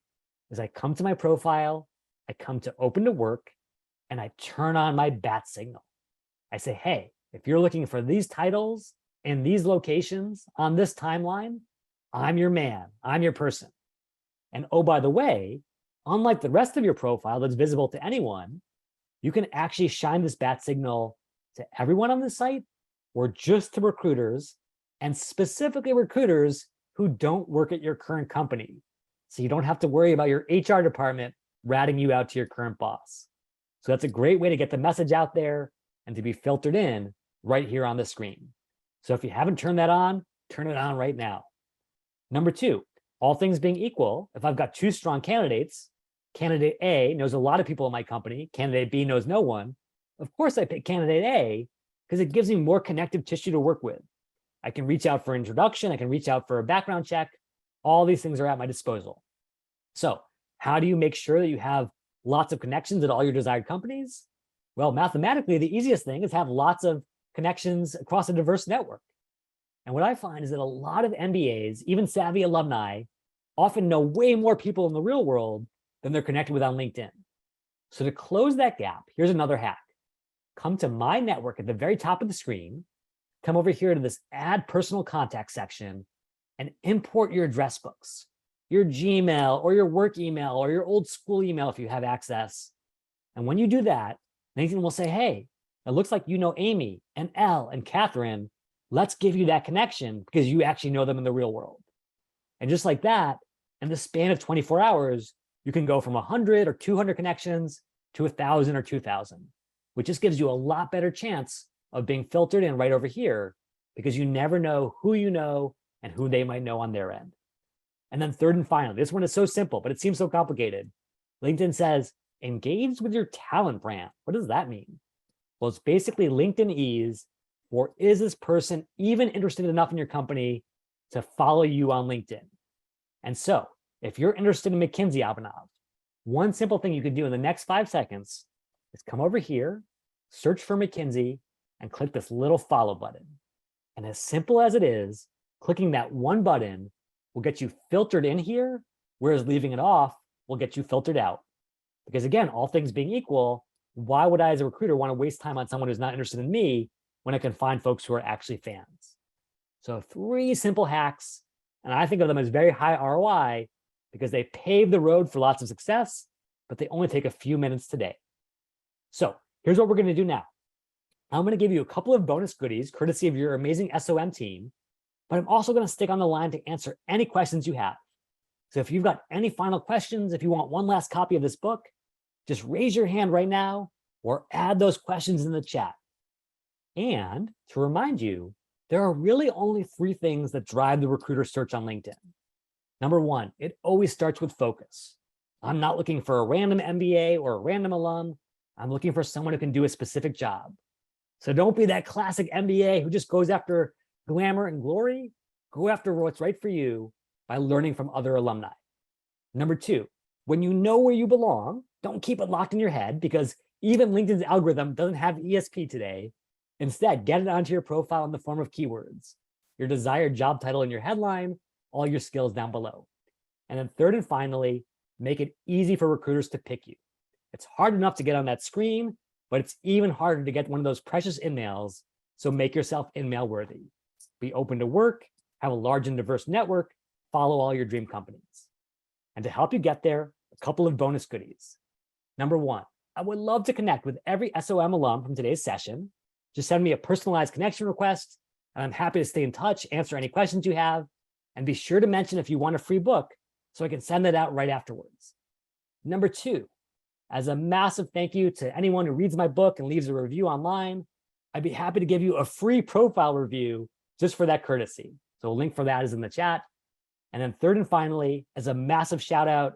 is I come to my profile, I come to open to work, and I turn on my bat signal. I say, hey, if you're looking for these titles in these locations on this timeline, I'm your man, I'm your person. And oh, by the way, unlike the rest of your profile that's visible to anyone, you can actually shine this bat signal to everyone on the site or just to recruiters, and specifically recruiters who don't work at your current company. So you don't have to worry about your HR department ratting you out to your current boss. So that's a great way to get the message out there and to be filtered in right here on the screen. So if you haven't turned that on, turn it on right now. Number two, all things being equal, if I've got two strong candidates, candidate A knows a lot of people in my company, candidate B knows no one, of course I pick candidate A because it gives me more connective tissue to work with. I can reach out for introduction, I can reach out for a background check. All these things are at my disposal. So how do you make sure that you have lots of connections at all your desired companies? Well, mathematically, the easiest thing is have lots of connections across a diverse network. And what I find is that a lot of MBAs, even savvy alumni, often know way more people in the real world than they're connected with on LinkedIn. So to close that gap, here's another hack. Come to my network at the very top of the screen, come over here to this add personal contact section and import your address books, your Gmail or your work email or your old school email if you have access. And when you do that, LinkedIn will say, hey, it looks like you know Amy and Elle and Catherine. Let's give you that connection because you actually know them in the real world. And just like that, in the span of 24 hours, you can go from 100 or 200 connections to 1,000 or 2,000, which just gives you a lot better chance of being filtered in right over here because you never know who you know and who they might know on their end. And then third and finally, this one is so simple, but it seems so complicated. LinkedIn says, engage with your talent brand. What does that mean? Well, it's basically LinkedInese for is this person even interested enough in your company to follow you on LinkedIn? And so if you're interested in McKinsey, Abhinav, one simple thing you can do in the next 5 seconds is come over here, search for McKinsey, and click this little follow button. And as simple as it is, clicking that one button will get you filtered in here, whereas leaving it off will get you filtered out. Because again, all things being equal, why would I as a recruiter want to waste time on someone who's not interested in me when I can find folks who are actually fans? So 3 simple hacks, and I think of them as very high ROI because they pave the road for lots of success, but they only take a few minutes today. So here's what we're going to do now. I'm going to give you a couple of bonus goodies courtesy of your amazing SOM team, but I'm also going to stick on the line to answer any questions you have. So if you've got any final questions, if you want one last copy of this book, just raise your hand right now or add those questions in the chat. And to remind you, there are really only 3 things that drive the recruiter search on LinkedIn. Number 1, it always starts with focus. I'm not looking for a random MBA or a random alum. I'm looking for someone who can do a specific job. So don't be that classic MBA who just goes after glamour and glory. Go after what's right for you by learning from other alumni. Number 2, when you know where you belong, don't keep it locked in your head because even LinkedIn's algorithm doesn't have ESP today. Instead, get it onto your profile in the form of keywords, your desired job title in your headline, all your skills down below. And then third and finally, make it easy for recruiters to pick you. It's hard enough to get on that screen, but it's even harder to get one of those precious in-mails. So make yourself in-mail worthy. Be open to work, have a large and diverse network, follow all your dream companies. And to help you get there, a couple of bonus goodies. Number 1, I would love to connect with every SOM alum from today's session. Just send me a personalized connection request, and I'm happy to stay in touch, answer any questions you have, and be sure to mention if you want a free book so I can send that out right afterwards. Number 2, as a massive thank you to anyone who reads my book and leaves a review online, I'd be happy to give you a free profile review just for that courtesy. So a link for that is in the chat. And then third and finally, as a massive shout out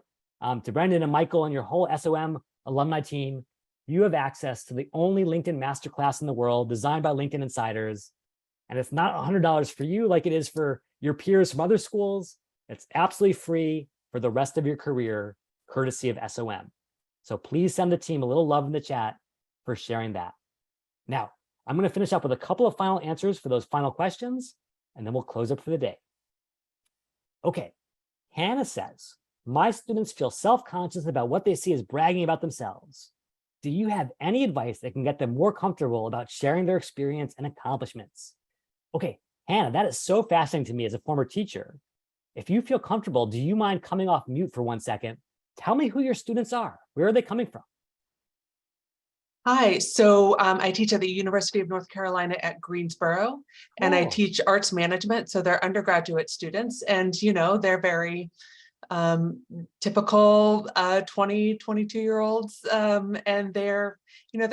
to Brendan and Michael and your whole SOM alumni team, you have access to the only LinkedIn masterclass in the world designed by LinkedIn insiders. And it's not $100 for you like it is for your peers from other schools. It's absolutely free for the rest of your career, courtesy of SOM. So please send the team a little love in the chat for sharing that. Now, I'm going to finish up with a couple of final answers for those final questions, and then we'll close up for the day. Okay, Hannah says, my students feel self-conscious about what they see as bragging about themselves. Do you have any advice that can get them more comfortable about sharing their experience and accomplishments? Okay, Hannah, that is so fascinating to me as a former teacher. If you feel comfortable, do you mind coming off mute for 1 second? Tell me who your students are. Where are they coming from? Hi, so I teach at the University of North Carolina at Greensboro, and I Cool. teach arts management. So they're undergraduate students, and you know, they're very typical 20, 22-year-olds, and they're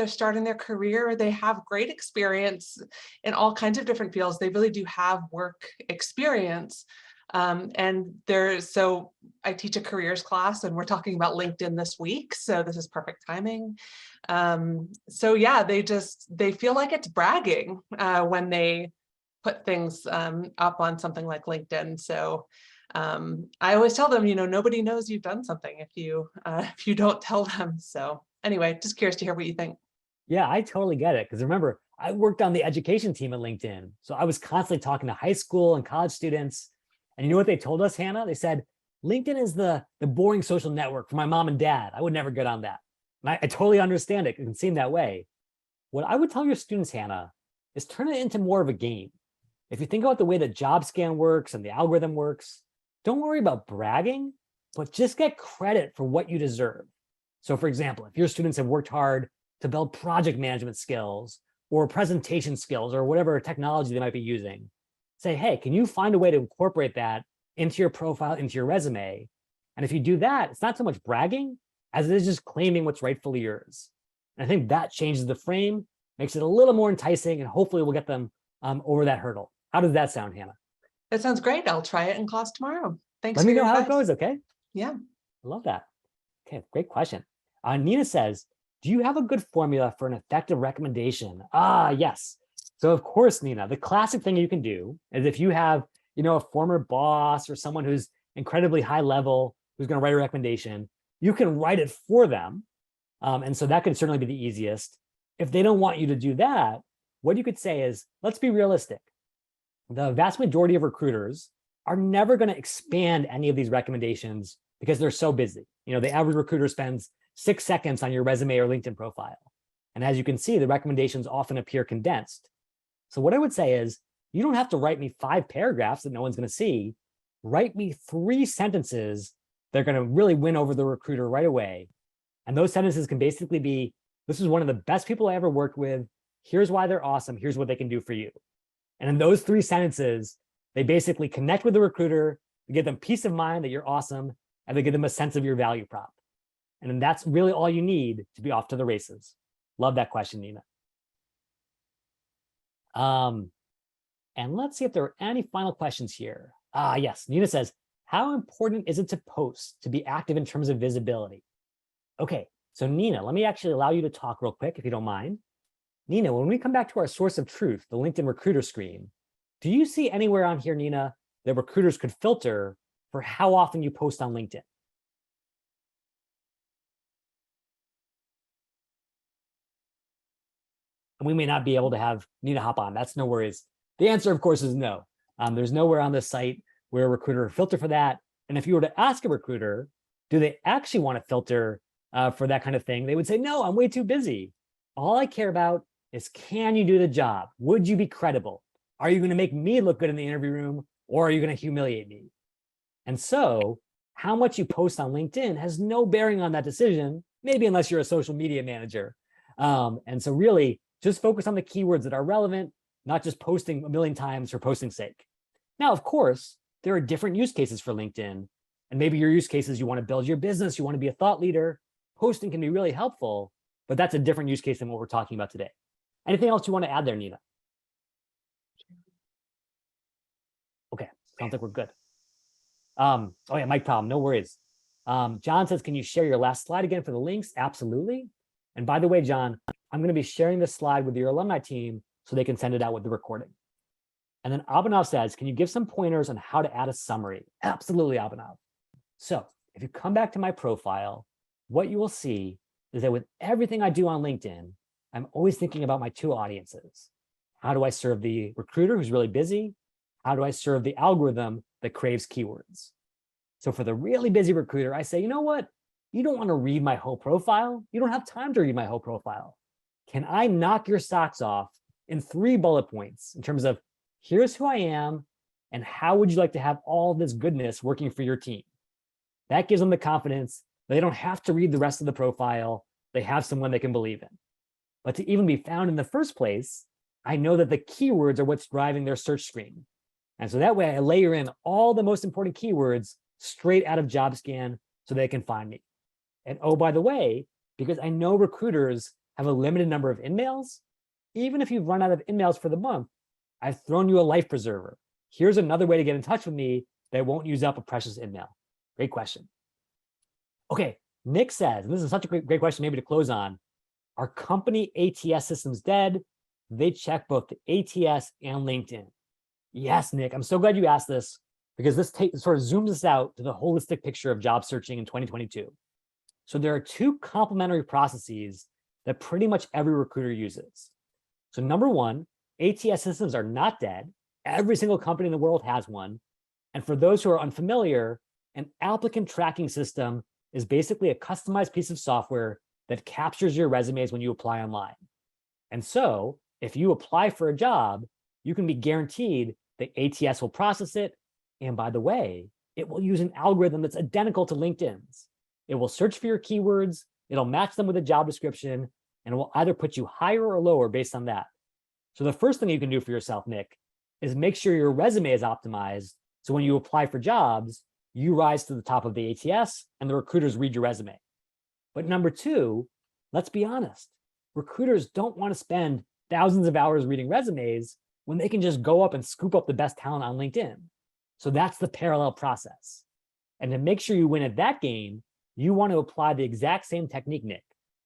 starting their career. They have great experience in all kinds of different fields. They really do have work experience. So I teach a careers class, and we're talking about LinkedIn this week, so this is perfect timing. So yeah, they feel like it's bragging when they put things up on something like LinkedIn. So I always tell them, nobody knows you've done something if you don't tell them. So anyway, just curious to hear what you think. Yeah, I totally get it. Because remember, I worked on the education team at LinkedIn. So I was constantly talking to high school and college students. And you know what they told us, Hannah? They said, LinkedIn is the boring social network for my mom and dad. I would never get on that. And I totally understand it. It can seem that way. What I would tell your students, Hannah, is turn it into more of a game. If you think about the way that JobScan works and the algorithm works, don't worry about bragging, but just get credit for what you deserve. So for example, if your students have worked hard to build project management skills or presentation skills or whatever technology they might be using, say, hey, can you find a way to incorporate that into your profile, into your resume? And if you do that, it's not so much bragging as it is just claiming what's rightfully yours. And I think that changes the frame, makes it a little more enticing, and hopefully we'll get them over that hurdle. How does that sound, Hannah? That sounds great. I'll try it in class tomorrow. Thanks. Let for me your know how it advice. goes, okay? Yeah. I love that. Okay, great question. Nina says, do you have a good formula for an effective recommendation? Yes. So of course, Nina, the classic thing you can do is if you have, a former boss or someone who's incredibly high level, who's going to write a recommendation, you can write it for them. And so that could certainly be the easiest. If they don't want you to do that, what you could say is, let's be realistic. The vast majority of recruiters are never going to expand any of these recommendations because they're so busy. The average recruiter spends 6 seconds on your resume or LinkedIn profile. And as you can see, the recommendations often appear condensed. So what I would say is, you don't have to write me 5 paragraphs that no one's going to see. Write me 3 sentences that are going to really win over the recruiter right away. And those sentences can basically be, this is one of the best people I ever worked with. Here's why they're awesome. Here's what they can do for you. And in those 3 sentences, they basically connect with the recruiter, they give them peace of mind that you're awesome, and they give them a sense of your value prop. And then that's really all you need to be off to the races. Love that question, Nina. And let's see if there are any final questions here. Yes, Nina says, how important is it to post to be active in terms of visibility? Okay, so Nina, let me actually allow you to talk real quick if you don't mind. Nina, when we come back to our source of truth, the LinkedIn recruiter screen, do you see anywhere on here, Nina, that recruiters could filter for how often you post on LinkedIn? And we may not be able to have Nina hop on. That's no worries. The answer, of course, is no. There's nowhere on this site where a recruiter will filter for that. And if you were to ask a recruiter, do they actually want to filter for that kind of thing? They would say, no, I'm way too busy. All I care about is, can you do the job? Would you be credible? Are you going to make me look good in the interview room, or are you going to humiliate me? And so how much you post on LinkedIn has no bearing on that decision, maybe unless you're a social media manager. And so really just focus on the keywords that are relevant, not just posting a million times for posting's sake. Now, of course, there are different use cases for LinkedIn. And maybe your use case is you want to build your business, you want to be a thought leader. Posting can be really helpful, but that's a different use case than what we're talking about today. Anything else you want to add there, Nina? Okay, sounds like we're good. Oh yeah, mic problem, no worries. John says, can you share your last slide again for the links? Absolutely. And by the way, John, I'm going to be sharing this slide with your alumni team so they can send it out with the recording. And then Abhinav says, can you give some pointers on how to add a summary? Absolutely, Abhinav. So if you come back to my profile, what you will see is that with everything I do on LinkedIn, I'm always thinking about my 2 audiences. How do I serve the recruiter who's really busy? How do I serve the algorithm that craves keywords? So for the really busy recruiter, I say, you know what? You don't want to read my whole profile. You don't have time to read my whole profile. Can I knock your socks off in 3 bullet points in terms of, here's who I am, and how would you like to have all this goodness working for your team? That gives them the confidence. They don't have to read the rest of the profile. They have someone they can believe in. But to even be found in the first place, I know that the keywords are what's driving their search screen. And so that way I layer in all the most important keywords straight out of JobScan so they can find me. And oh, by the way, because I know recruiters have a limited number of in-mails, even if you've run out of in-mails for the month, I've thrown you a life preserver. Here's another way to get in touch with me that won't use up a precious in-mail. Great question. Okay, Nick says, and this is such a great question maybe to close on, are company ATS systems dead? They check both the ATS and LinkedIn. Yes, Nick, I'm so glad you asked this because this sort of zooms us out to the holistic picture of job searching in 2022. So there are two complementary processes that pretty much every recruiter uses. So number one, ATS systems are not dead. Every single company in the world has one. And for those who are unfamiliar, an applicant tracking system is basically a customized piece of software that captures your resumes when you apply online. And so if you apply for a job, you can be guaranteed that ATS will process it. And by the way, it will use an algorithm that's identical to LinkedIn's. It will search for your keywords, it'll match them with a job description, and it will either put you higher or lower based on that. So the first thing you can do for yourself, Nick, is make sure your resume is optimized. So when you apply for jobs, you rise to the top of the ATS and the recruiters read your resume. But number two, let's be honest, recruiters don't want to spend thousands of hours reading resumes when they can just go up and scoop up the best talent on LinkedIn. So that's the parallel process. And to make sure you win at that game, you want to apply the exact same technique, Nick,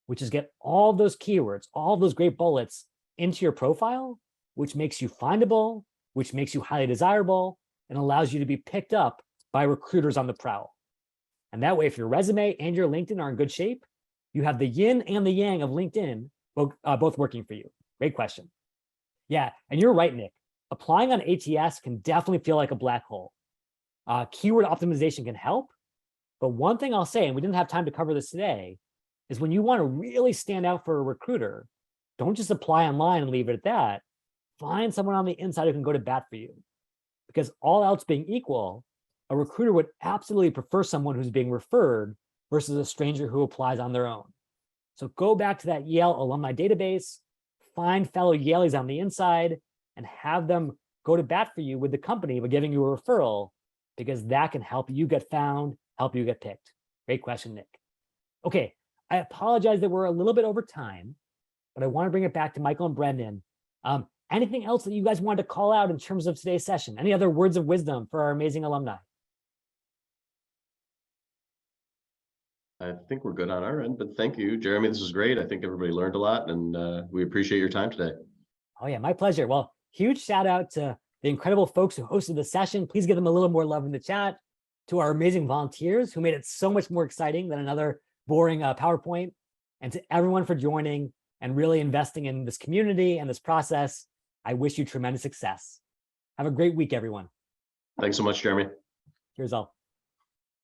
which is get all those keywords, all those great bullets into your profile, which makes you findable, which makes you highly desirable, and allows you to be picked up by recruiters on the prowl. And that way, if your resume and your LinkedIn are in good shape, you have the yin and the yang of LinkedIn both working for you. Great question. Yeah, and you're right, Nick. Applying on ATS can definitely feel like a black hole. Keyword optimization can help, but one thing I'll say, and we didn't have time to cover this today, is when you want to really stand out for a recruiter, don't just apply online and leave it at that. Find someone on the inside who can go to bat for you. Because all else being equal, a recruiter would absolutely prefer someone who's being referred versus a stranger who applies on their own. So go back to that Yale alumni database, find fellow Yaleys on the inside, and have them go to bat for you with the company by giving you a referral, because that can help you get found, help you get picked. Great question, Nick. Okay, I apologize that we're a little bit over time, but I want to bring it back to Michael and Brendan. Anything else that you guys wanted to call out in terms of today's session? Any other words of wisdom for our amazing alumni? I think we're good on our end, but thank you, Jeremy. This was great. I think everybody learned a lot, and we appreciate your time today. Oh yeah, my pleasure. Well, huge shout out to the incredible folks who hosted the session. Please give them a little more love in the chat. To our amazing volunteers who made it so much more exciting than another boring PowerPoint. And to everyone for joining and really investing in this community and this process. I wish you tremendous success. Have a great week, everyone. Thanks so much, Jeremy. Cheers all.